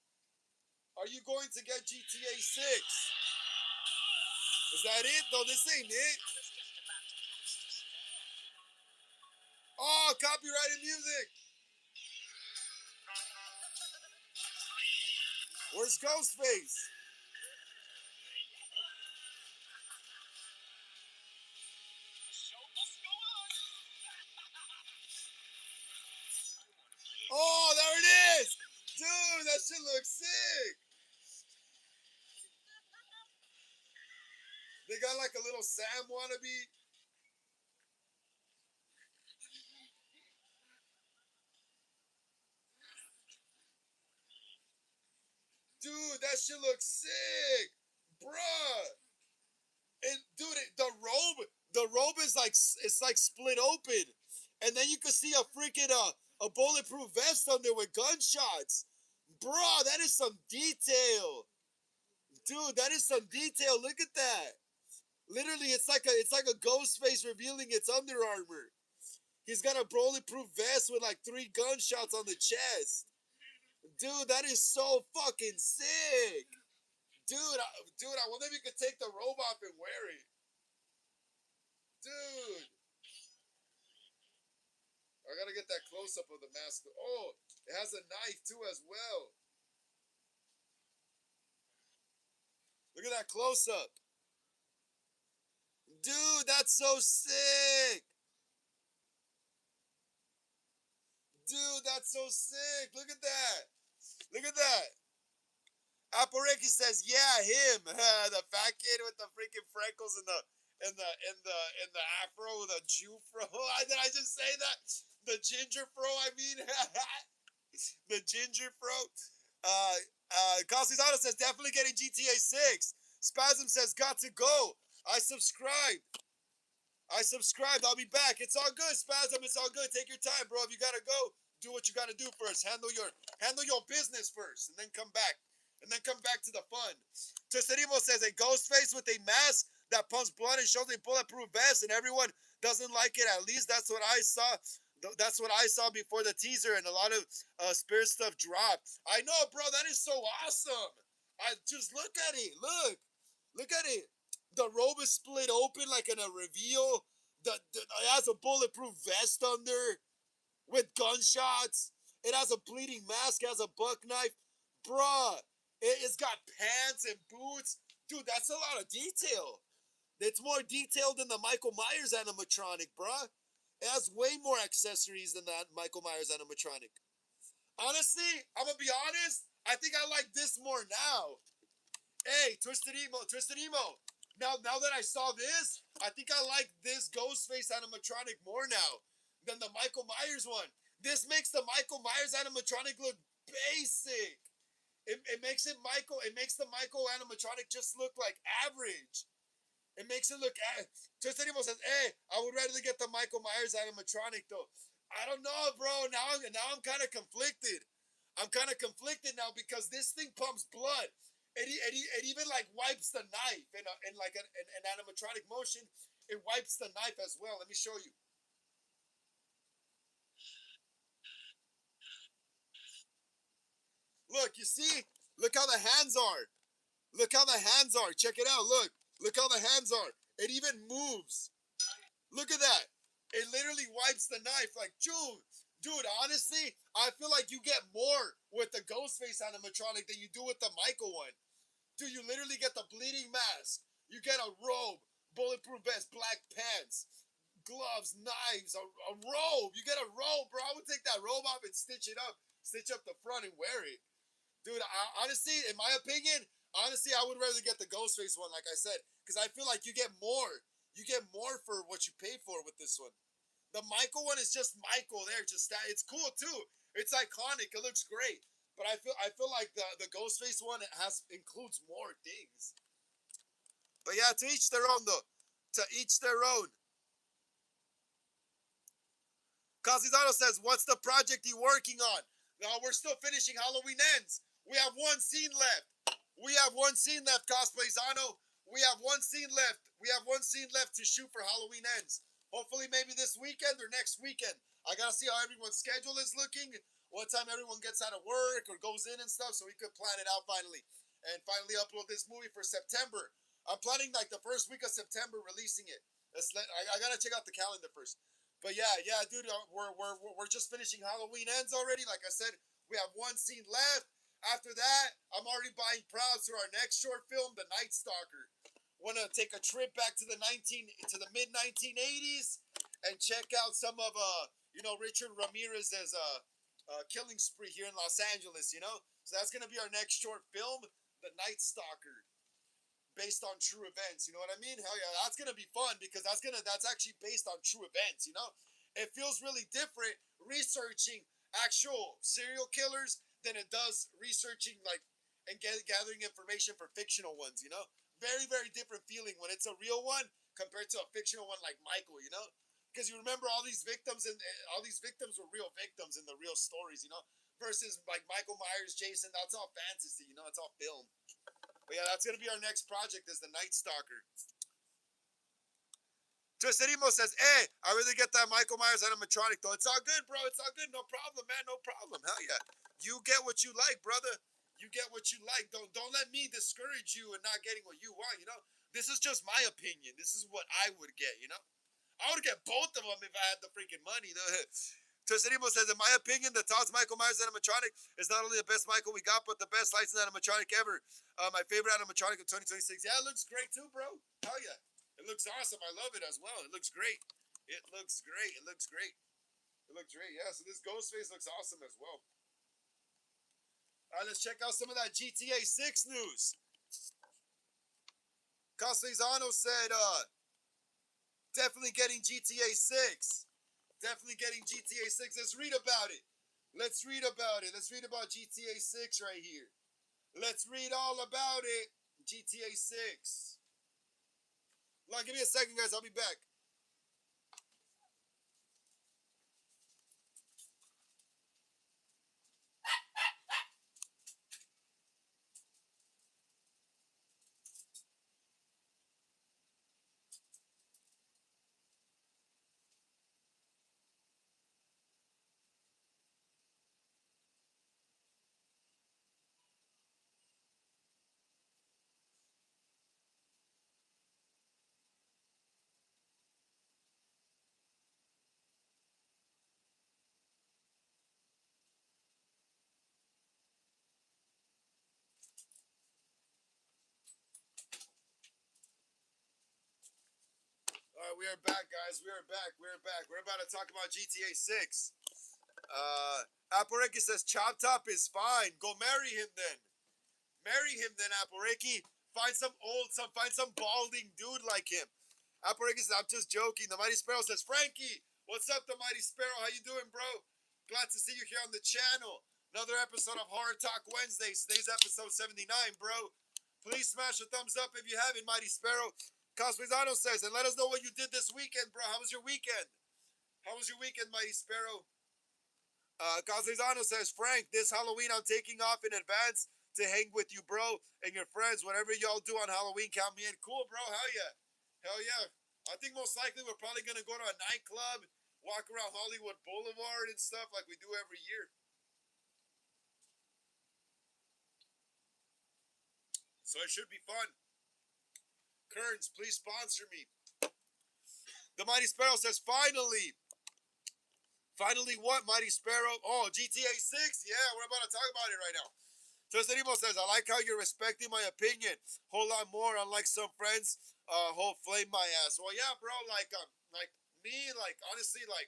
Are you going to get GTA 6? Is that it? No, this ain't it. Oh, copyrighted music. Where's Ghostface? Oh, there it is. Dude, that shit looks sick. They got like a little Sam wannabe. Dude, that shit looks sick. Bruh. And dude, the robe is like it's like split open. And then you can see a freaking a bulletproof vest under with gunshots. Bro, that is some detail. Dude, that is some detail. Look at that. Literally, it's like a ghost face revealing its Under Armour. He's got a bulletproof vest with like 3 gunshots on the chest. Dude, that is so fucking sick. Dude, I wonder if you could take the robe off and wear it. Dude. I gotta get that close up of the mask. Oh, it has a knife too as well. Look at that close up. Dude, that's so sick. Dude, that's so sick. Look at that. Look at that. Aporeki says, "Yeah, him, the fat kid with the freaking freckles and the afro, the Jew fro. Did I just say that? The ginger fro. I mean, the ginger fro." Cosizano says, "Definitely getting GTA 6." Spasm says, "Got to go. I subscribed. I'll be back. It's all good, Spasm. It's all good. Take your time, bro. If you gotta go, do what you gotta do first. Handle your business first, and then come back. And then come back to the fun." Tosterimo says a ghost face with a mask that pumps blood and shows a bulletproof vest, and everyone doesn't like it. At least that's what I saw. That's what I saw before the teaser, and a lot of spirit stuff dropped. I know, bro. That is so awesome. I just look at it. Look at it. The robe is split open like in a reveal. It has a bulletproof vest under with gunshots. It has a bleeding mask. It has a buck knife. Bruh, it's got pants and boots. Dude, that's a lot of detail. It's more detailed than the Michael Myers animatronic, bruh. It has way more accessories than that Michael Myers animatronic. Honestly, I'm gonna be honest. I think I like this more now. Hey, Twisted Emo. Now that I saw this, I think I like this Ghostface animatronic more now than the Michael Myers one. This makes the Michael Myers animatronic look basic. It makes the Michael animatronic just look like average. It makes it look. Twisted Emo says, "Hey, I would rather get the Michael Myers animatronic though." I don't know, bro. Now I'm kind of conflicted. I'm kind of conflicted now because this thing pumps blood. It even like wipes the knife in like an animatronic motion. It wipes the knife as well. Let me show you. Look, you see? Look how the hands are. Look how the hands are. Check it out. Look how the hands are. It even moves. Look at that. It literally wipes the knife like, dude, honestly, I feel like you get more with the Ghostface animatronic than you do with the Michael one. Dude, you literally get the bleeding mask. You get a robe, bulletproof vest, black pants, gloves, knives, a robe. You get a robe, bro. I would take that robe off and stitch up the front and wear it. Dude, honestly, in my opinion, I would rather get the Ghostface one, like I said, because I feel like you get more. You get more for what you pay for with this one. The Michael one is just Michael there, just that. It's cool too. It's iconic. It looks great. But I feel like the Ghostface one includes more things. But yeah, to each their own though. To each their own. Cosizano says, "What's the project you working on?" No, we're still finishing Halloween Ends. We have one scene left. We have one scene left, Cosplay Zano. We have one scene left. We have one scene left to shoot for Halloween Ends. Hopefully, maybe this weekend or next weekend. I gotta see how everyone's schedule is looking, what time everyone gets out of work or goes in and stuff, so we could plan it out finally. And finally upload this movie for September. I'm planning like the first week of September releasing it. I gotta check out the calendar first. But yeah, dude, we're just finishing Halloween Ends already. Like I said, we have one scene left. After that, I'm already buying props for our next short film, The Night Stalker. Want to take a trip back to the mid 1980s and check out some of Richard Ramirez's killing spree here in Los Angeles. So that's gonna be our next short film, The Night Stalker, based on true events. You know what I mean? Hell yeah, that's gonna be fun because that's actually based on true events. It feels really different researching actual serial killers than it does researching and gathering information for fictional ones. Very very different feeling when it's a real one compared to a fictional one like Michael. Because you remember all these victims and all these victims were real victims in the real stories. Versus like Michael Myers, Jason, that's all fantasy. It's all film. But yeah, that's gonna be our next project is The Night Stalker. Tristarimo says, hey, I really get that Michael Myers animatronic though. It's all good, bro. It's all good. No problem, man. No problem. Hell yeah. You get what you like, brother. You get what you like. Don't let me discourage you in not getting what you want, This is just my opinion. This is what I would get, I would get both of them if I had the freaking money, though. Tristarimo says, in my opinion, the Todd's Michael Myers animatronic is not only the best Michael we got, but the best licensed animatronic ever. My favorite animatronic of 2026. Yeah, it looks great too, bro. Hell yeah. It looks awesome. I love it as well. It looks great. It looks great. It looks great. It looks great. Yeah, so this Ghostface looks awesome as well. All right, let's check out some of that GTA 6 news. Castellano said, definitely getting GTA 6. Definitely getting GTA 6. Let's read about it. Let's read about it. Let's read about GTA 6 right here. Let's read all about it. GTA 6. Hold on, give me a second, guys. I'll be back. All right, we are back, guys. We are back. We're back. We're about to talk about GTA 6. Aporeki says Chop Top is fine. Go marry him then. Marry him then, Aporeki. Find some balding dude like him. Aporeki says, I'm just joking. The Mighty Sparrow says, Frankie, what's up, the Mighty Sparrow? How you doing, bro? Glad to see you here on the channel. Another episode of Horror Talk Wednesdays. Today's episode 79, bro. Please smash a thumbs up if you haven't, Mighty Sparrow. Cosmizano says, and let us know what you did this weekend, bro. How was your weekend? How was your weekend, Mighty Sparrow? Cosmizano says, Frank, this Halloween I'm taking off in advance to hang with you, bro, and your friends. Whatever y'all do on Halloween, count me in. Cool, bro. Hell yeah. Hell yeah. I think most likely we're probably going to go to a nightclub, walk around Hollywood Boulevard and stuff like we do every year. So it should be fun. Kearns, please sponsor me. The Mighty Sparrow says, finally. Finally what, Mighty Sparrow? Oh, GTA 6? Yeah, we're about to talk about it right now. Tristarimo says, I like how you're respecting my opinion. Whole lot more, unlike some friends, whole flame my ass. Well, yeah, bro, like me, like, honestly, I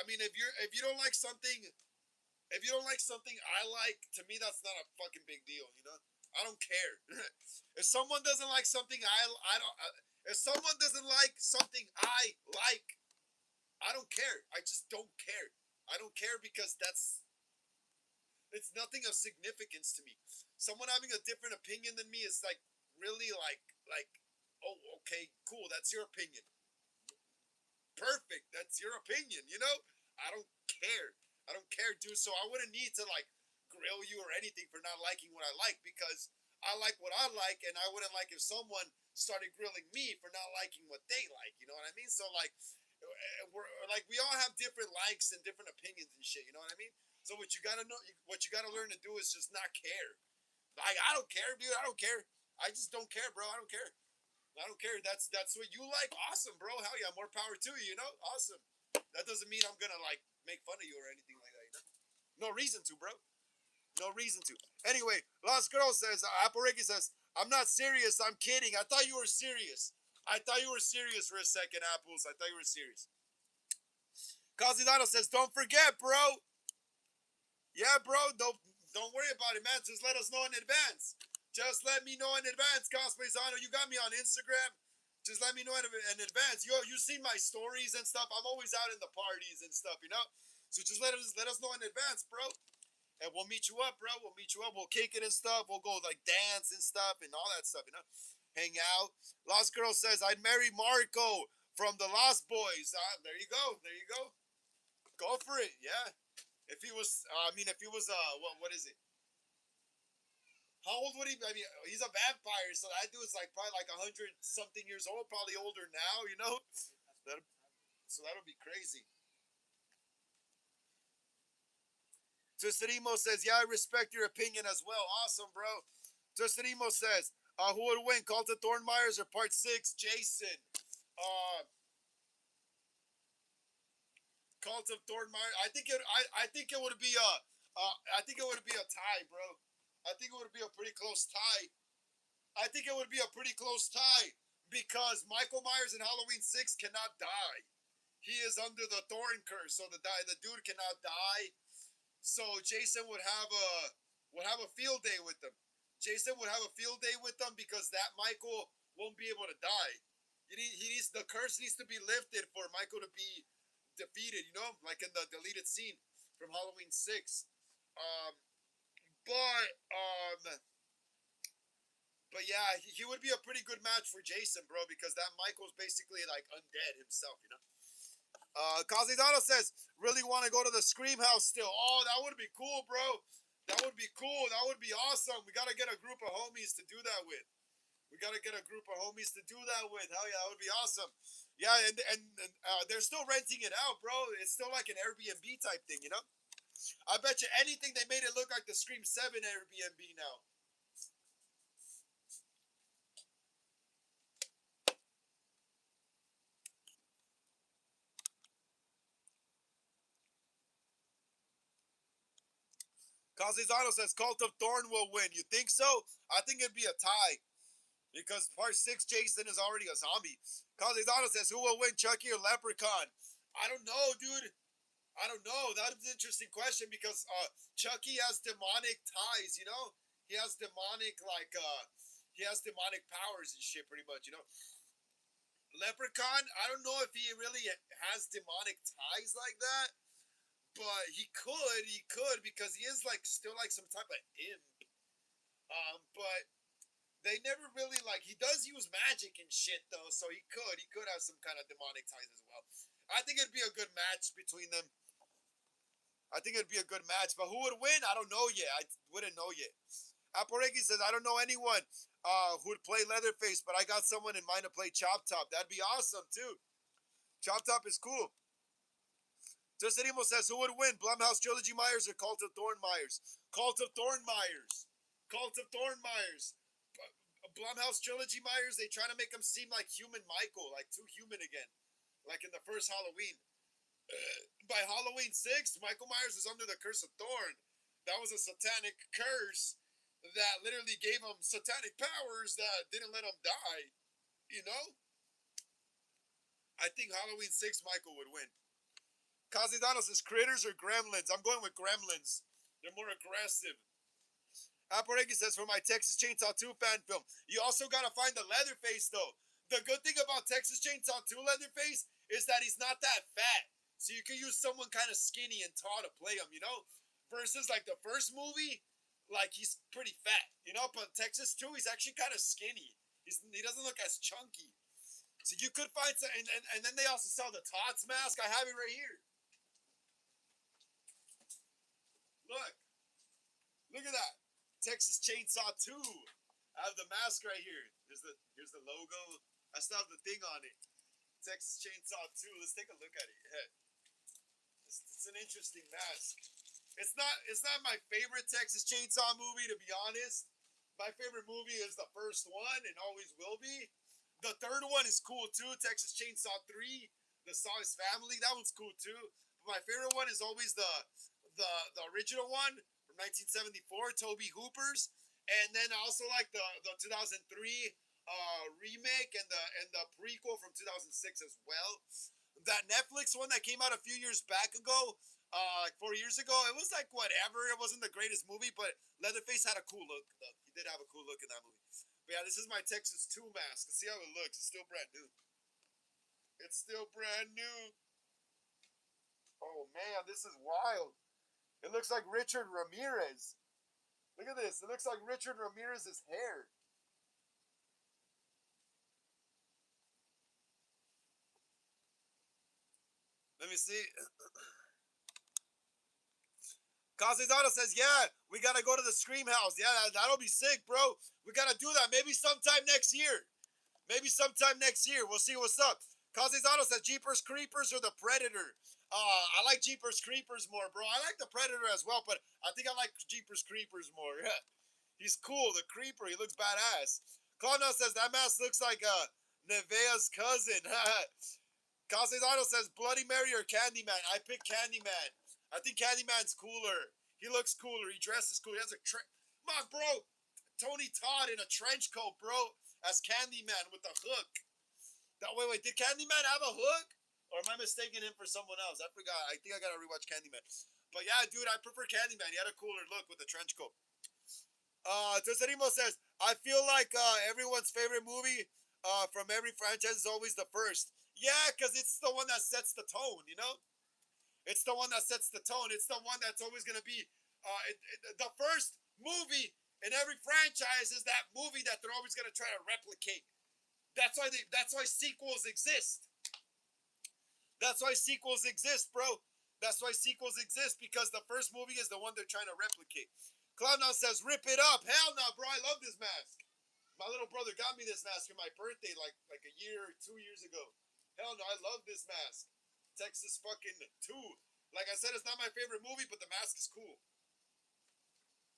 mean, if you don't like something, I like, to me, that's not a fucking big deal, I don't care. If someone doesn't like something if someone doesn't like something I like, I don't care. I just don't care. I don't care because it's nothing of significance to me. Someone having a different opinion than me is like really like oh, okay, cool, that's your opinion. Perfect, that's your opinion, I don't care. I don't care, dude. So I wouldn't need to like grill you or anything for not liking what I like, because I like what I like, and I wouldn't like if someone started grilling me for not liking what they like. You know what I mean? So like, we're like, we all have different likes and different opinions and shit. You know what I mean? So what you gotta know, what you gotta learn to do is just not care. Like, I don't care, dude. I don't care. I just don't care, bro. I don't care. I don't care. That's what you like. Awesome, bro. Hell yeah, more power to you. You know, awesome. That doesn't mean I'm gonna like make fun of you or anything like that. You know, no reason to, bro. No reason to. Anyway, Lost Girl says, Apple Ricky says, I'm not serious. I'm kidding. I thought you were serious. I thought you were serious for a second, Apples. I thought you were serious. Cazidano says, don't forget, bro. Yeah, bro. Don't worry about it, man. Just let us know in advance. Just let me know in advance, Cosplaysano. You got me on Instagram. Just let me know in advance. Yo, you see my stories and stuff. I'm always out in the parties and stuff, you know? So just let us know in advance, bro. And we'll meet you up, bro. We'll meet you up. We'll kick it and stuff. We'll go like dance and stuff and all that stuff, you know? Hang out. Lost Girl says, I'd marry Marco from the Lost Boys. There you go. There you go. Go for it. Yeah. If he was, if he was, what is it? How old would he be? I mean, he's a vampire, so that dude's like probably like 100 something years old, probably older now, you know? That, so that'll be crazy. Twisted Emo says, yeah, I respect your opinion as well. Awesome, bro. Twisted Emo says, who would win, Cult of Thornmeyers or Part 6, Jason? Uh, Cult of Thornmeyers. I think it would be a I think it would be a tie, bro. I think it would be a pretty close tie. I think it would be a pretty close tie because Michael Myers in Halloween 6 cannot die. He is under the Thorn curse, so the dude cannot die. So Jason would have a field day with them. Jason would have a field day with them because that Michael won't be able to die. He needs, the curse needs to be lifted for Michael to be defeated. You know, like in the deleted scene from Halloween 6. Um, but but yeah, he would be a pretty good match for Jason, bro, because that Michael's basically like undead himself. You know. Cazidano says, really want to go to the Scream House still. Oh, that would be cool, bro. That would be cool. That would be awesome. We got to get a group of homies to do that with. We got to get a group of homies to do that with. Hell yeah, that would be awesome. Yeah, and they're still renting it out, bro. It's still like an Airbnb type thing, you know? I bet you anything they made it look like the Scream 7 Airbnb now. Cazizano says Cult of Thorn will win. You think so? I think it'd be a tie. Because part 6, Jason is already a zombie. Cazizano says, who will win, Chucky or Leprechaun? I don't know, dude. I don't know. That's an interesting question because Chucky has demonic ties, you know? He has demonic, he has demonic powers and shit, pretty much, you know? Leprechaun, I don't know if he really has demonic ties like that, but he could, because he is, like, still, like, some type of imp. But they never really, like, he does use magic and shit, though, so he could have some kind of demonic ties as well. I think it'd be a good match between them. I think it'd be a good match, but who would win? I don't know yet. I wouldn't know yet. Aporegi says, I don't know anyone who would play Leatherface, but I got someone in mind to play Chop Top. That'd be awesome, too. Chop Top is cool. Justinimo says, who would win, Blumhouse Trilogy Myers or Cult of Thorn Myers? Cult of Thorn Myers. Cult of Thorn Myers. Blumhouse Trilogy Myers, they try to make him seem like human Michael, like too human again, like in the first Halloween. By Halloween 6, Michael Myers is under the curse of Thorn. That was a satanic curse that literally gave him satanic powers that didn't let him die. You know? I think Halloween 6, Michael would win. Cazidano says critters or gremlins. I'm going with gremlins. They're more aggressive. Aporegi says, for my Texas Chainsaw 2 fan film. You also got to find the Leatherface, though. The good thing about Texas Chainsaw 2 Leatherface is that he's not that fat. So you can use someone kind of skinny and tall to play him, you know? Versus, like, the first movie, like, he's pretty fat, you know? But Texas 2, he's actually kind of skinny. He doesn't look as chunky. So you could find some, and then they also sell the Tots mask. I have it right here. Look. Look at that. Texas Chainsaw 2. I have the mask right here. Here's the logo. I still have the thing on it. Texas Chainsaw 2. Let's take a look at it. Yeah. It's an interesting mask. It's not my favorite Texas Chainsaw movie, to be honest. My favorite movie is the first one and always will be. The third one is cool too, Texas Chainsaw 3, The Saw's Family. That one's cool too. But my favorite one is always the original one from 1974, Tobe Hooper's. And then I also like the 2003 remake and the prequel from 2006 as well. That Netflix one that came out a few years back ago, like 4 years ago, it was like whatever. It wasn't the greatest movie, but Leatherface had a cool look. Though. He did have a cool look in that movie. But yeah, this is my Texas 2 mask. Let's see how it looks. It's still brand new. It's still brand new. Oh man, this is wild. It looks like Richard Ramirez. Look at this. It looks like Richard Ramirez's hair. Let me see. Cosizado says, yeah, we got to go to the Scream House. Yeah, that'll be sick, bro. We got to do that. Maybe sometime next year. Maybe sometime next year. We'll see what's up. Cosizado says, Jeepers Creepers or the Predator? I like Jeepers Creepers more, bro. I like the Predator as well, but I think I like Jeepers Creepers more. He's cool. The Creeper. He looks badass. Clownhouse says, that mask looks like Nevaeh's cousin. Cosizado says, Bloody Mary or Candyman? I pick Candyman. I think Candyman's cooler. He looks cooler. He dresses cool. He has a come on, bro. Tony Todd in a trench coat, bro, as Candyman with the hook. Wait. Did Candyman have a hook? Or am I mistaking him for someone else? I forgot. I think I gotta rewatch Candyman. But yeah, dude, I prefer Candyman. He had a cooler look with the trench coat. Tosanimo says, I feel like everyone's favorite movie from every franchise is always the first. Yeah, because it's the one that sets the tone, you know? It's the one that sets the tone. It's the one that's always going to be the first movie in every franchise is that movie that they're always going to try to replicate. That's why sequels exist. That's why sequels exist, bro. That's why sequels exist, because the first movie is the one they're trying to replicate. Cloudnow says, rip it up. Hell no, bro. I love this mask. My little brother got me this mask for my birthday like a year or 2 years ago. Hell no, I love this mask. Texas fucking 2. Like I said, it's not my favorite movie, but the mask is cool.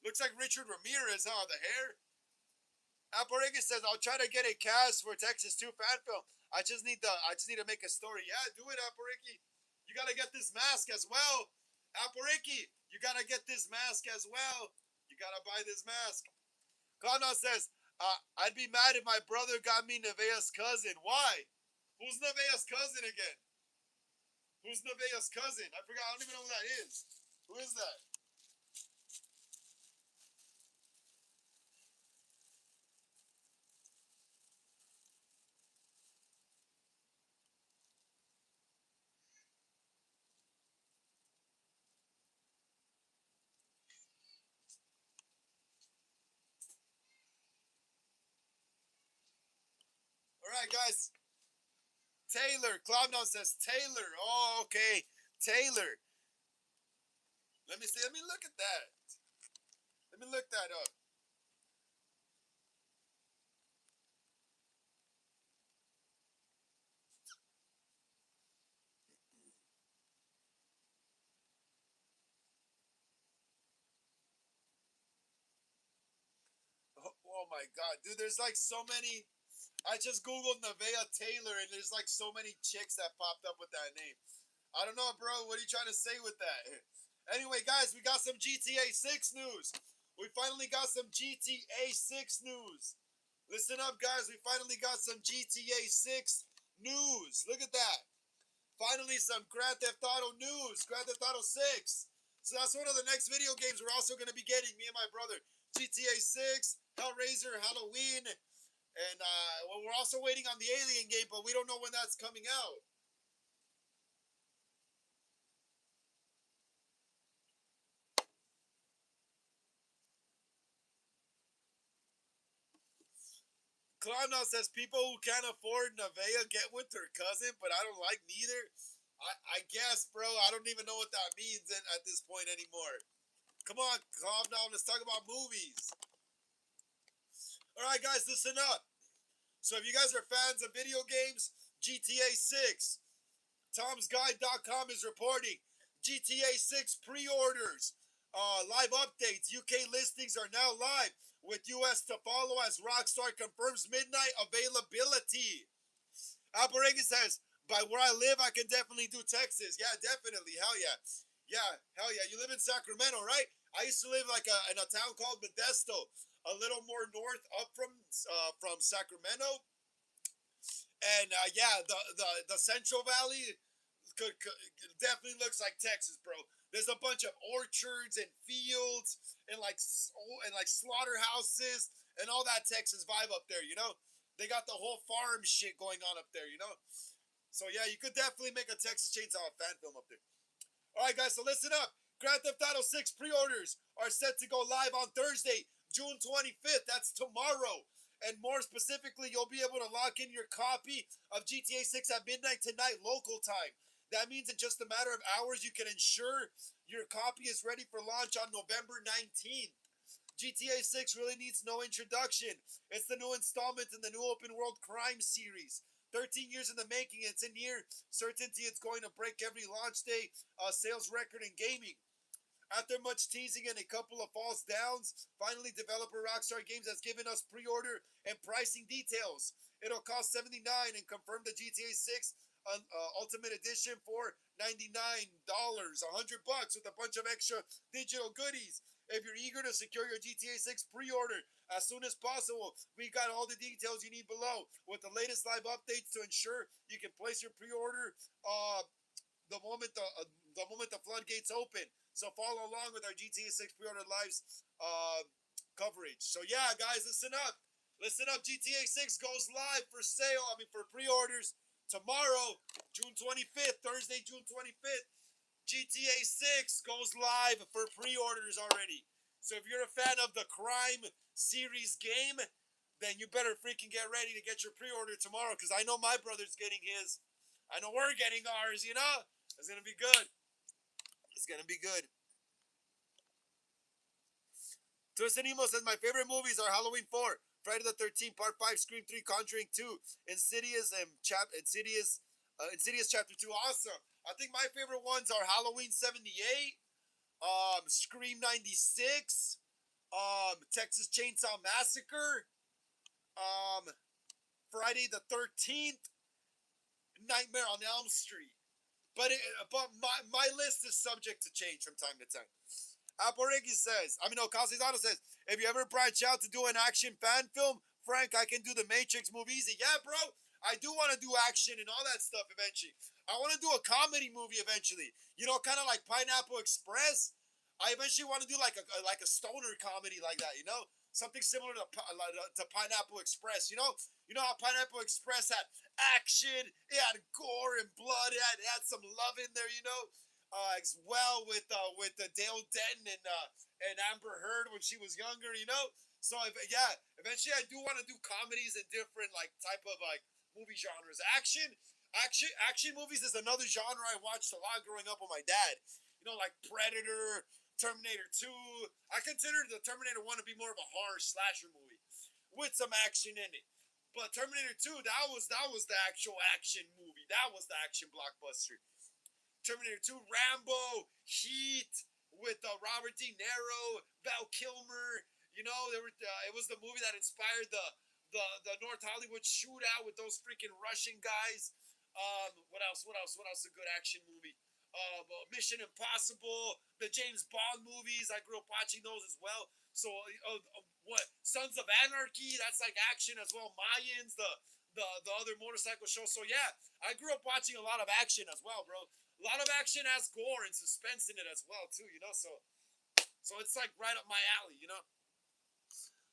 Looks like Richard Ramirez, huh? The hair. Aparega says, I'll try to get a cast for Texas 2 fan film. I just need to make a story. Yeah, do it, Apareki. You gotta get this mask as well. Apareki, you gotta get this mask as well. You gotta buy this mask. Kana says, I'd be mad if my brother got me Nevaeh's cousin. Why? Who's Nevaeh's cousin again? Who's Nevaeh's cousin? I forgot. I don't even know who that is. Who is that? All right, guys. Taylor. Cloudnote says Taylor. Oh, okay. Taylor. Let me see. Let me look at that. Let me look that up. Oh my god, dude, there's like so many. I just googled Nevaeh Taylor and there's like so many chicks that popped up with that name. I don't know, bro. What are you trying to say with that? Anyway, guys, we got some GTA 6 news. We finally got some GTA 6 news. Listen up, guys. We finally got some GTA 6 news. Look at that. Finally, some Grand Theft Auto news. Grand Theft Auto 6. So that's one of the next video games we're also going to be getting, me and my brother. GTA 6, Hellraiser, Halloween. And well, we're also waiting on the Alien game, but we don't know when that's coming out. Clownhouse says people who can't afford Nevaeh get with their cousin, but I don't like neither. I guess, bro. I don't even know what that means at this point anymore. Come on, calm down. Let's talk about movies. All right, guys, listen up. So if you guys are fans of video games, GTA 6, Tom'sGuide.com is reporting GTA 6 pre-orders, live updates, UK listings are now live with US to follow as Rockstar confirms midnight availability. Alberega says, by where I live, I can definitely do Texas. Yeah, definitely. Hell yeah. Yeah, hell yeah. You live in Sacramento, right? I used to live in a town called Modesto, a little more north up from Sacramento. And yeah, the Central Valley definitely looks like Texas, bro. There's a bunch of orchards and fields and like slaughterhouses and all that Texas vibe up there. You know, they got the whole farm shit going on up there. You know, so yeah, you could definitely make a Texas Chainsaw fan film up there. All right, guys, so listen up. Grand Theft Auto 6 pre-orders are set to go live on Thursday, June 25th. That's tomorrow. And more specifically, you'll be able to lock in your copy of GTA 6 at midnight tonight, local time. That means in just a matter of hours, you can ensure your copy is ready for launch on November 19th. GTA 6 really needs no introduction. It's the new installment in the new open world crime series. 13 years in the making, it's a near certainty it's going to break every launch day sales record in gaming. After much teasing and a couple of false downs, finally developer Rockstar Games has given us pre-order and pricing details. It'll cost $79 and confirm the GTA 6 Ultimate Edition for $99, $100 with a bunch of extra digital goodies. If you're eager to secure your GTA 6 pre-order as soon as possible, we got all the details you need below with the latest live updates to ensure you can place your pre-order the moment the floodgates open. So follow along with our GTA 6 pre-order lives coverage. So yeah, guys, listen up. Listen up. GTA 6 goes live for sale. For pre-orders tomorrow, June 25th, Thursday, June 25th. GTA 6 goes live for pre-orders already. So if you're a fan of the crime series game, then you better freaking get ready to get your pre-order tomorrow, because I know my brother's getting his. I know we're getting ours, you know? It's going to be good. It's going to be good. Twisted Emo says, my favorite movies are Halloween 4, Friday the 13th, Part 5, Scream 3, Conjuring 2, Insidious, and Insidious Chapter 2. Awesome. I think my favorite ones are Halloween 78, Scream 96, Texas Chainsaw Massacre, Friday the 13th, Nightmare on Elm Street. But my list is subject to change from time to time. Casiano says, if you ever branch out to do an action fan film, Frank, I can do the Matrix movie easy. Yeah, bro, I do want to do action and all that stuff eventually. I want to do a comedy movie eventually. You know, kind of like Pineapple Express. I eventually want to do like a stoner comedy like that. You know, something similar to Pineapple Express. You know how Pineapple Express had action, it had gore and blood, it had some love in there. You know, as well with the Dale Denton and Amber Heard when she was younger. You know, so eventually I do want to do comedies and different type of movie genres. Action movies is another genre I watched a lot growing up with my dad. You know, like Predator, Terminator 2. I consider the Terminator 1 to be more of a horror slasher movie with some action in it. But Terminator 2, that was the actual action movie. That was the action blockbuster. Terminator 2, Rambo, Heat with Robert De Niro, Val Kilmer. You know, it was the movie that inspired the North Hollywood shootout with those freaking Russian guys. What else? A good action movie. Mission Impossible, the James Bond movies. I grew up watching those as well. So, what Sons of Anarchy? That's like action as well. Mayans, the other motorcycle show. So yeah, I grew up watching a lot of action as well, bro. A lot of action has gore and suspense in it as well too. You know, so it's like right up my alley. You know.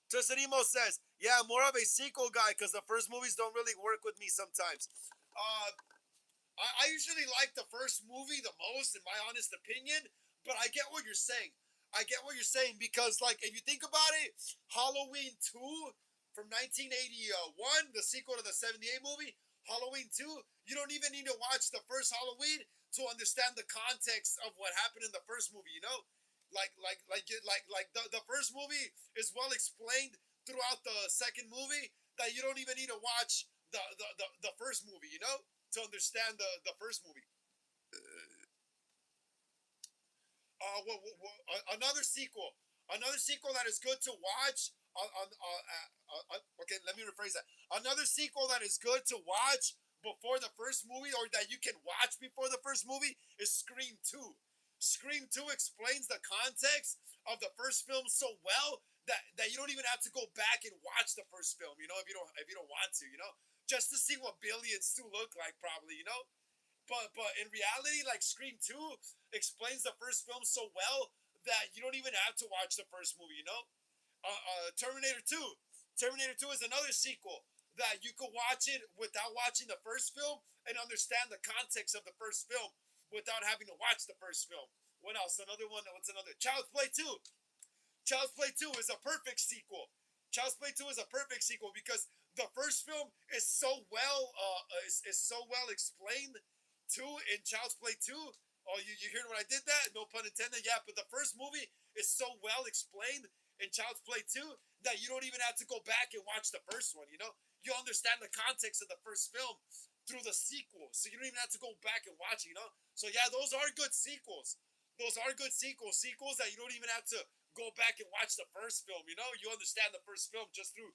Tosanimo says, yeah, I'm more of a sequel guy because the first movies don't really work with me sometimes. I usually like the first movie the most, in my honest opinion, but I get what you're saying. Because, if you think about it, Halloween 2 from 1981, the sequel to the 78 movie, Halloween 2, you don't even need to watch the first Halloween to understand the context of what happened in the first movie, you know? The first movie is well explained throughout the second movie that you don't even need to watch the first movie, you know, to understand the first movie. Another sequel that is good to watch. Okay, let me rephrase that. Another sequel that is good to watch before the first movie, or that you can watch before the first movie, is Scream 2. Scream 2 explains the context of the first film so well that you don't even have to go back and watch the first film, you know, if you don't want to, you know, just to see what Billions 2 look like, probably, you know. But in reality, like Scream 2 explains the first film so well that you don't even have to watch the first movie, you know? Terminator 2. Terminator 2 is another sequel that you could watch it without watching the first film and understand the context of the first film without having to watch the first film. What else? Another one. What's another? Child's Play 2. Child's Play 2 is a perfect sequel. Child's Play 2 is a perfect sequel because the first film is so is so well explained too in Child's Play 2. Oh, you heard when I did that? No pun intended. Yeah, but the first movie is so well explained in Child's Play 2 that you don't even have to go back and watch the first one, you know? You understand the context of the first film through the sequel. So you don't even have to go back and watch it, you know? So yeah, those are good sequels. Those are good sequels. Sequels that you don't even have to go back and watch the first film, you know? You understand the first film just through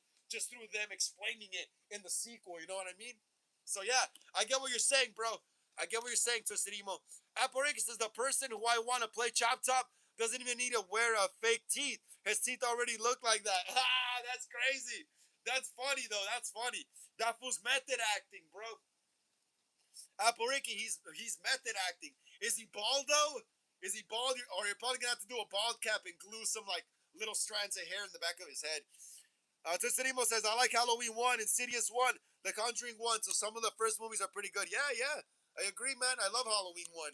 them explaining it in the sequel, you know what I mean? So yeah, I get what you're saying, bro. I get what you're saying, Twisted Emo. Aporigus is the person who I want to play Chop Top doesn't even need to wear fake teeth. His teeth already look like that. Ah, that's crazy. That's funny though. That's funny. That fool's method acting, bro. Aporicky, he's method acting. Is he bald though? Is he bald? Or you're probably gonna have to do a bald cap and glue some like little strands of hair in the back of his head. Twisted Emo says, I like Halloween 1, Insidious 1, The Conjuring 1, so some of the first movies are pretty good. Yeah, yeah. I agree, man. I love Halloween 1.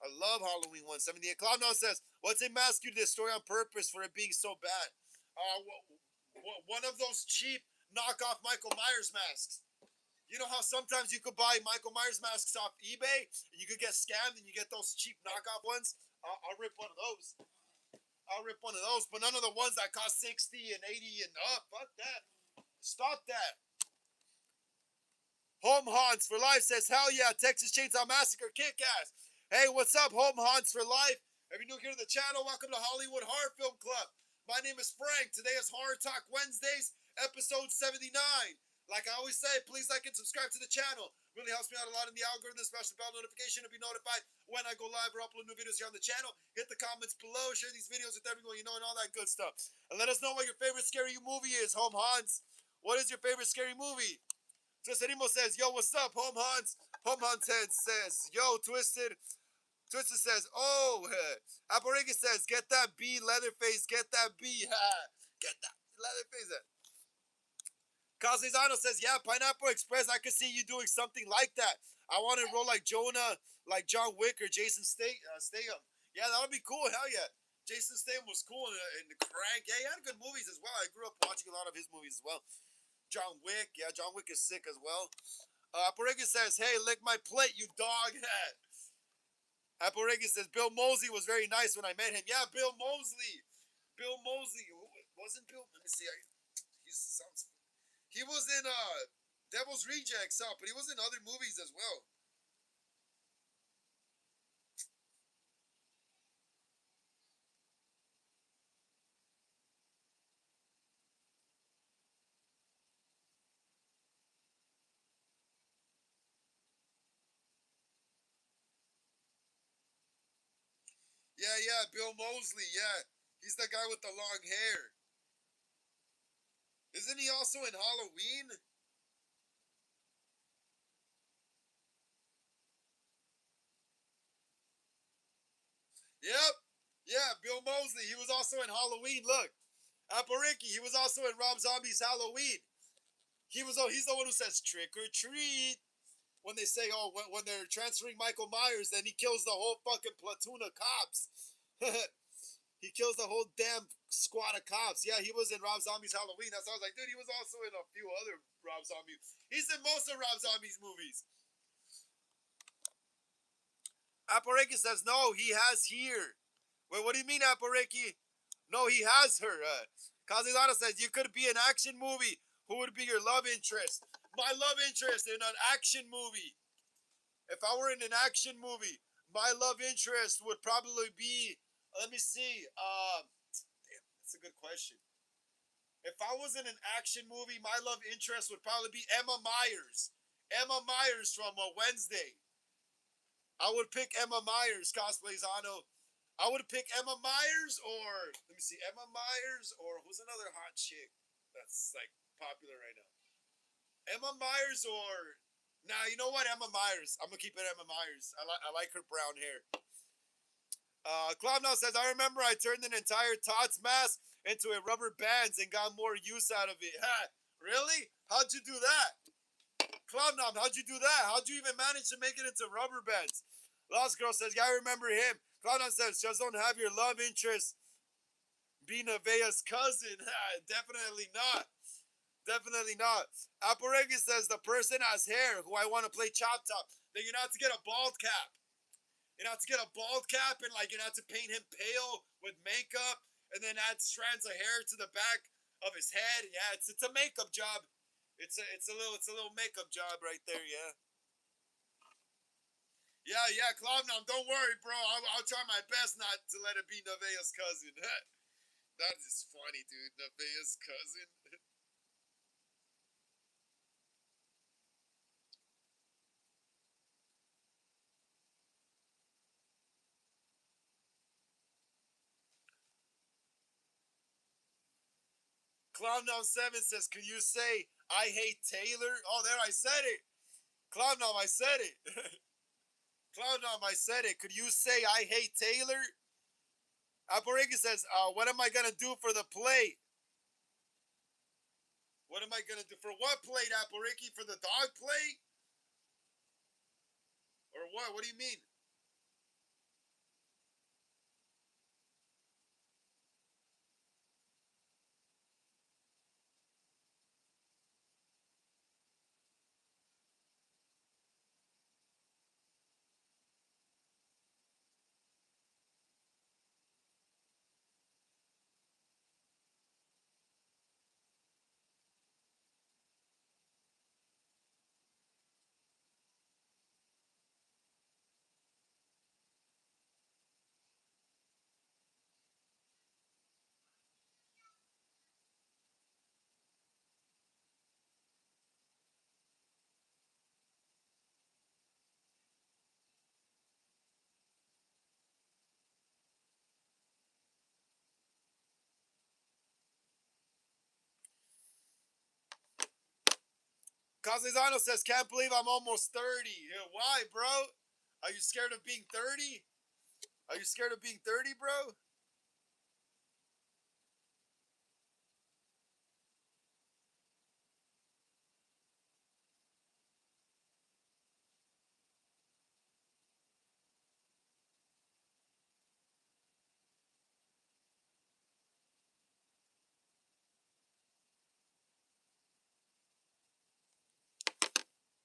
I love Halloween 1. 78 Cloud now says, what's it mask you to destroy on purpose for it being so bad? One of those cheap knockoff Michael Myers masks. You know how sometimes you could buy Michael Myers masks off eBay and you could get scammed and you get those cheap knockoff ones? I'll rip one of those. I'll rip one of those, but none of the ones that cost 60 and 80 and up. Fuck that. Stop that. Home Haunts for Life says, hell yeah, Texas Chainsaw Massacre, kick ass. Hey, what's up, Home Haunts for Life? If you're new here to the channel, welcome to Hollywood Horror Film Club. My name is Frank. Today is Horror Talk Wednesdays, episode 79. Like I always say, please like and subscribe to the channel. Really helps me out a lot in the algorithm. Smash the bell notification to be notified when I go live or upload new videos here on the channel. Hit the comments below. Share these videos with everyone you know and all that good stuff. And let us know what your favorite scary movie is, Home Haunts. What is your favorite scary movie? Twisted Emo says, yo, what's up, Home Haunts? Home Haunts says, yo, Twisted. Twisted says, oh, Aporiga says, get that B, Leatherface, get that B, get that Leatherface. Cosizano says, yeah, Pineapple Express, I could see you doing something like that. I want to roll like Jonah, like John Wick or Jason Statham. Yeah, that would be cool, hell yeah. Jason Statham was cool in the Crank. Yeah, he had good movies as well. I grew up watching a lot of his movies as well. John Wick, yeah, John Wick is sick as well. Aporiga says, hey, lick my plate, you dog. Aporiga says, Bill Mosley was very nice when I met him. Yeah, Bill Mosley. Bill Mosley. Wasn't Bill? Let me see. He was in Devil's Rejects, but he was in other movies as well. Yeah, yeah, Bill Mosley. Yeah, he's the guy with the long hair. Isn't he also in Halloween? Yep. Yeah, Bill Mosley. He was also in Halloween. Look, Aparicky. He was also in Rob Zombie's Halloween. He's the one who says trick or treat when they say, oh, when they're transferring Michael Myers, then he kills the whole fucking platoon of cops. He kills the whole damn squad of cops. Yeah, he was in Rob Zombie's Halloween. That's why I was like, dude, he was also in a few other Rob Zombie. He's in most of Rob Zombie's movies. Apareki says, no, he has here. Wait, what do you mean, Apple-Ricky? No, he has her. Kazilana says, you could be an action movie. Who would be your love interest? My love interest in an action movie. If I were in an action movie, my love interest would probably be, let me see. Damn, that's a good question. If I was in an action movie, my love interest would probably be Emma Myers. Emma Myers from Wednesday. I would pick Emma Myers, Cosplayzano. I would pick Emma Myers or, let me see, Emma Myers or who's another hot chick that's like popular right now? Emma Myers or, nah, you know what? Emma Myers. I'm gonna keep it Emma Myers. I like her brown hair. Cloud now says, I remember I turned an entire Tots mask into a rubber bands and got more use out of it. Ha, really? How'd you do that? Cloud Nom, how'd you do that? How'd you even manage to make it into rubber bands? Lost Girl says, yeah, I remember him. Cloud Nom says, just don't have your love interest be Nevaeh's cousin. Definitely not. Definitely not. Aparegi says, the person has hair who I want to play Chop Top. Then you have to get a bald cap. You have to get a bald cap and like you have to paint him pale with makeup and then add strands of hair to the back of his head. Yeah, it's a makeup job. It's a little makeup job right there. Yeah. Yeah, Cloudnom, don't worry, bro. I'll try my best not to let it be Nevaeh's cousin. That is funny, dude. Nevaeh's cousin. Cloudnom7 says, can you say I hate Taylor? Oh, there, I said it. Cloudnom, I said it. Cloudnom, I said it. Could you say I hate Taylor? Aparegi says, what am I going to do for the plate? What am I going to do? For what plate, Aparegi? For the dog plate? Or what? What do you mean? Casizano says, can't believe I'm almost 30. Why, bro? Are you scared of being 30? Are you scared of being 30, bro?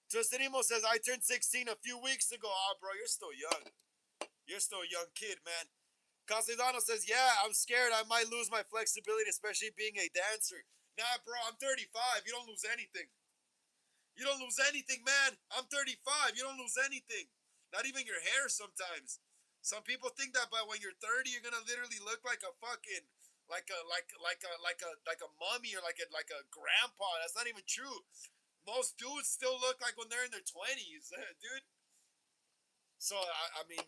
Justinimo says, I turned 16 a few weeks ago. Oh, bro, you're still young. You're still a young kid, man. Castellano says, yeah, I'm scared I might lose my flexibility, especially being a dancer. Nah, bro, I'm 35. You don't lose anything. You don't lose anything, man. I'm 35. You don't lose anything. Not even your hair sometimes. Some people think that by when you're 30, you're gonna literally look like a fucking like a mummy or like a grandpa. That's not even true. Most dudes still look like when they're in their 20s, dude. So I mean,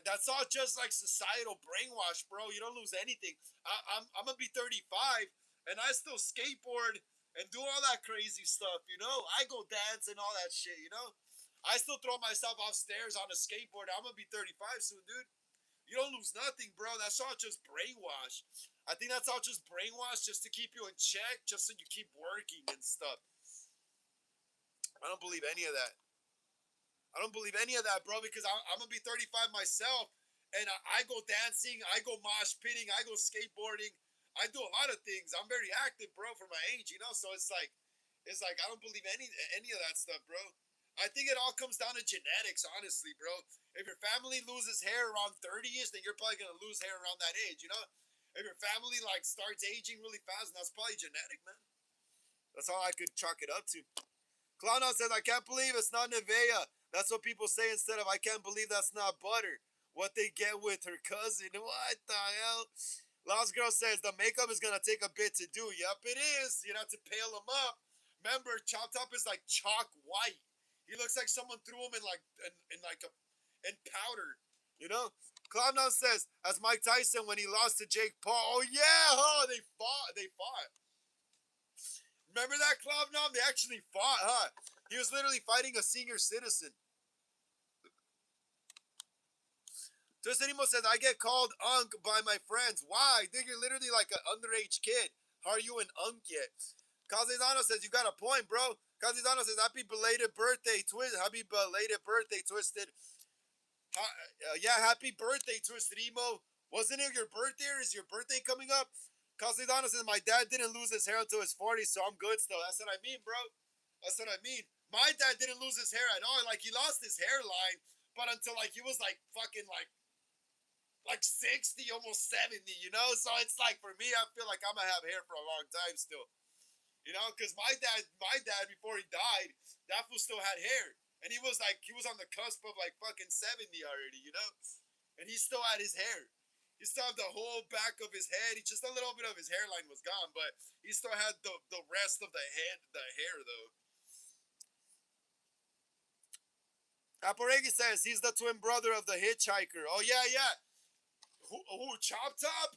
that's all just like societal brainwash, bro. You don't lose anything. I'm gonna be 35, and I still skateboard and do all that crazy stuff. You know, I go dance and all that shit. You know, I still throw myself off stairs on a skateboard. I'm gonna be 35 soon, dude. You don't lose nothing, bro. That's all just brainwash. I think that's all just brainwash just to keep you in check, just so you keep working and stuff. I don't believe any of that. I don't believe any of that, bro, because I'm gonna be 35 myself, and I go dancing, I go mosh pitting, I go skateboarding, I do a lot of things. I'm very active, bro, for my age, you know. So it's like I don't believe any of that stuff, bro. I think it all comes down to genetics, honestly, bro. If your family loses hair around 30ish, then you're probably gonna lose hair around that age, you know? If your family like starts aging really fast, that's probably genetic, man. That's all I could chalk it up to. Clownout says, I can't believe it's not Nevea. That's what people say instead of I can't believe that's not butter. What they get with her cousin. What the hell? Lost Girl says the makeup is gonna take a bit to do. Yep, it is. You have to pale him up. Remember, Chop Top is like chalk white. He looks like someone threw him in like in powder. You know. Clown says as Mike Tyson when he lost to Jake Paul. Oh yeah, huh? They fought. They fought. Remember that, Clown? They actually fought, huh? He was literally fighting a senior citizen. Tosanimo says, I get called Unk by my friends. Why? I think you're literally like an underage kid. How are you an Unk yet? Kazizano says, you got a point, bro. Kazizano says, happy belated birthday, Twisted. Happy belated birthday, Twisted. Yeah, happy birthday, Twisted Emo. Wasn't it your birthday or is your birthday coming up? Kazizano says, my dad didn't lose his hair until his 40s, so I'm good still. That's what I mean, bro. That's what I mean. My dad didn't lose his hair at all. Like, he lost his hairline, but until, like, he was, like, fucking, like 60, almost 70, you know? So it's like, for me, I feel like I'm gonna have hair for a long time still. You know, because my dad, before he died, that fool still had hair. And he was like, he was on the cusp of like fucking 70 already, you know? And he still had his hair. He still had the whole back of his head. He just a little bit of his hairline was gone, but he still had the rest of the head, the hair though. Aporegi says he's the twin brother of the hitchhiker. Oh yeah, yeah. Who Chop Top?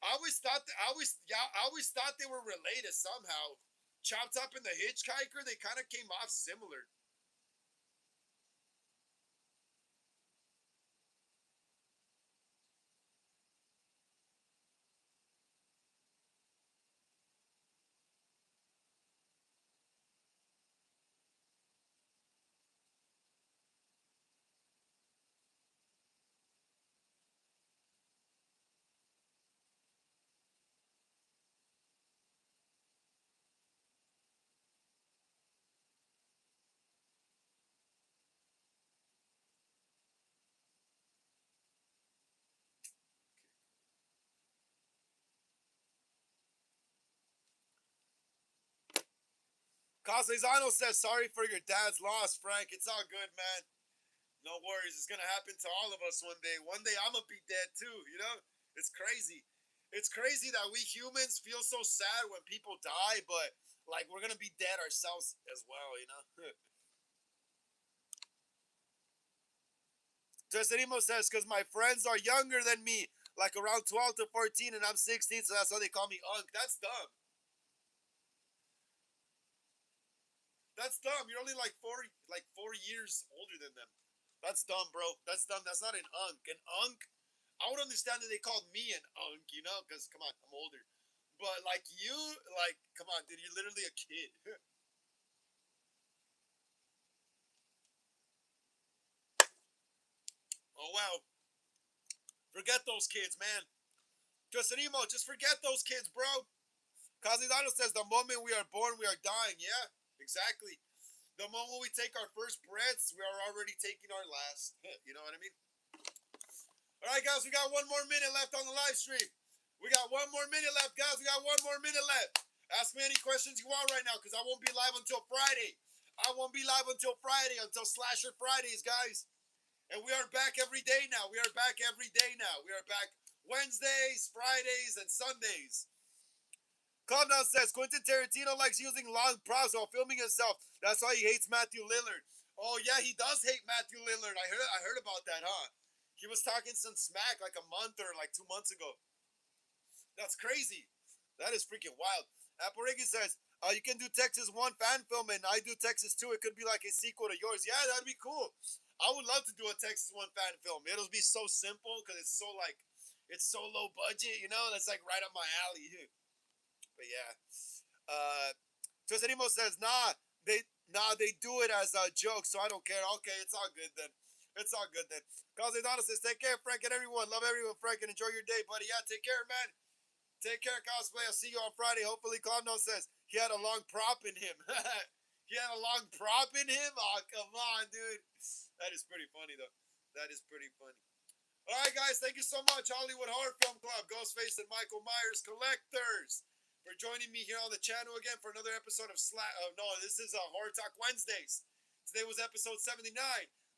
I always thought they were related somehow. Chop Top and the Hitchhiker, they kind of came off similar. Casalzano says, sorry for your dad's loss, Frank. It's all good, man. No worries. It's going to happen to all of us one day. One day I'm going to be dead too, you know? It's crazy. It's crazy that we humans feel so sad when people die, but like we're going to be dead ourselves as well, you know? Testerimo says, because my friends are younger than me, like around 12 to 14, and I'm 16, so that's why they call me Unk. That's dumb. That's dumb. You're only like 4 years older than them. That's dumb, bro. That's dumb. That's not an Unk. An Unk, I would understand that they called me an Unk, you know, because come on, I'm older. But like you, like, come on, dude, you're literally a kid. Oh well, forget those kids, man. Emo, just forget those kids, bro. Kazidano says the moment we are born, we are dying. Yeah, exactly. The moment we take our first breaths, we are already taking our last. You know what I mean? All right, guys, we got 1 more minute left on the live stream. We got 1 more minute left, guys. We got 1 more minute left. Ask me any questions you want right now because I won't be live until Friday. I won't be live until Friday, until Slasher Fridays, guys. And we are back every day now. We are back every day now. We are back Wednesdays, Fridays, and Sundays. Calm down says Quentin Tarantino likes using long props while filming himself. That's why he hates Matthew Lillard. Oh yeah, he does hate Matthew Lillard. I heard about that, huh? He was talking some smack like a month or like 2 months ago. That's crazy. That is freaking wild. Aporigi says, you can do Texas 1 fan film and I do Texas 2. It could be like a sequel to yours. Yeah, that'd be cool. I would love to do a Texas 1 fan film. It'll be so simple because it's so like, it's so low budget, you know? That's like right up my alley. But yeah. Tosanimo says, they do it as a joke, so I don't care. Okay, it's all good then. It's all good then. Cosidano says, take care, Frank, and everyone. Love everyone, Frank, and enjoy your day, buddy. Yeah, take care, man. Take care, cosplay. I'll see you on Friday. Hopefully, Clown says he had a long prop in him. He had a long prop in him? Oh, come on, dude. That is pretty funny, though. That is pretty funny. All right, guys, thank you so much, Hollywood Horror Film Club, Ghostface and Michael Myers Collectors, for joining me here on the channel again for another episode of this is Horror Talk Wednesdays. Today was episode 79.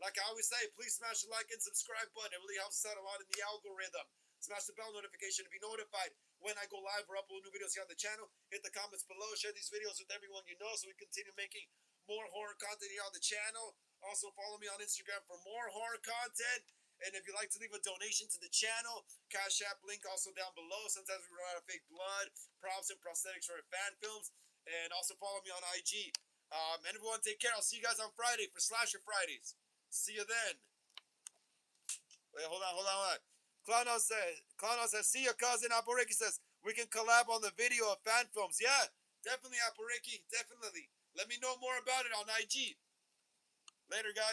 Like I always say, please smash the like and subscribe button. It really helps us out a lot in the algorithm. Smash the bell notification to be notified when I go live or upload new videos here on the channel. Hit the comments below. Share these videos with everyone you know so we continue making more horror content here on the channel. Also, follow me on Instagram for more horror content. And if you'd like to leave a donation to the channel, Cash App link also down below. Sometimes we run out of fake blood, props, and prosthetics for our fan films. And also follow me on IG. And everyone, take care. I'll see you guys on Friday for Slasher Fridays. See you then. Wait, hold on. Clown says, see your cousin. Aporiki says, we can collab on the video of fan films. Yeah, definitely, Aporiki. Definitely. Let me know more about it on IG. Later, guys.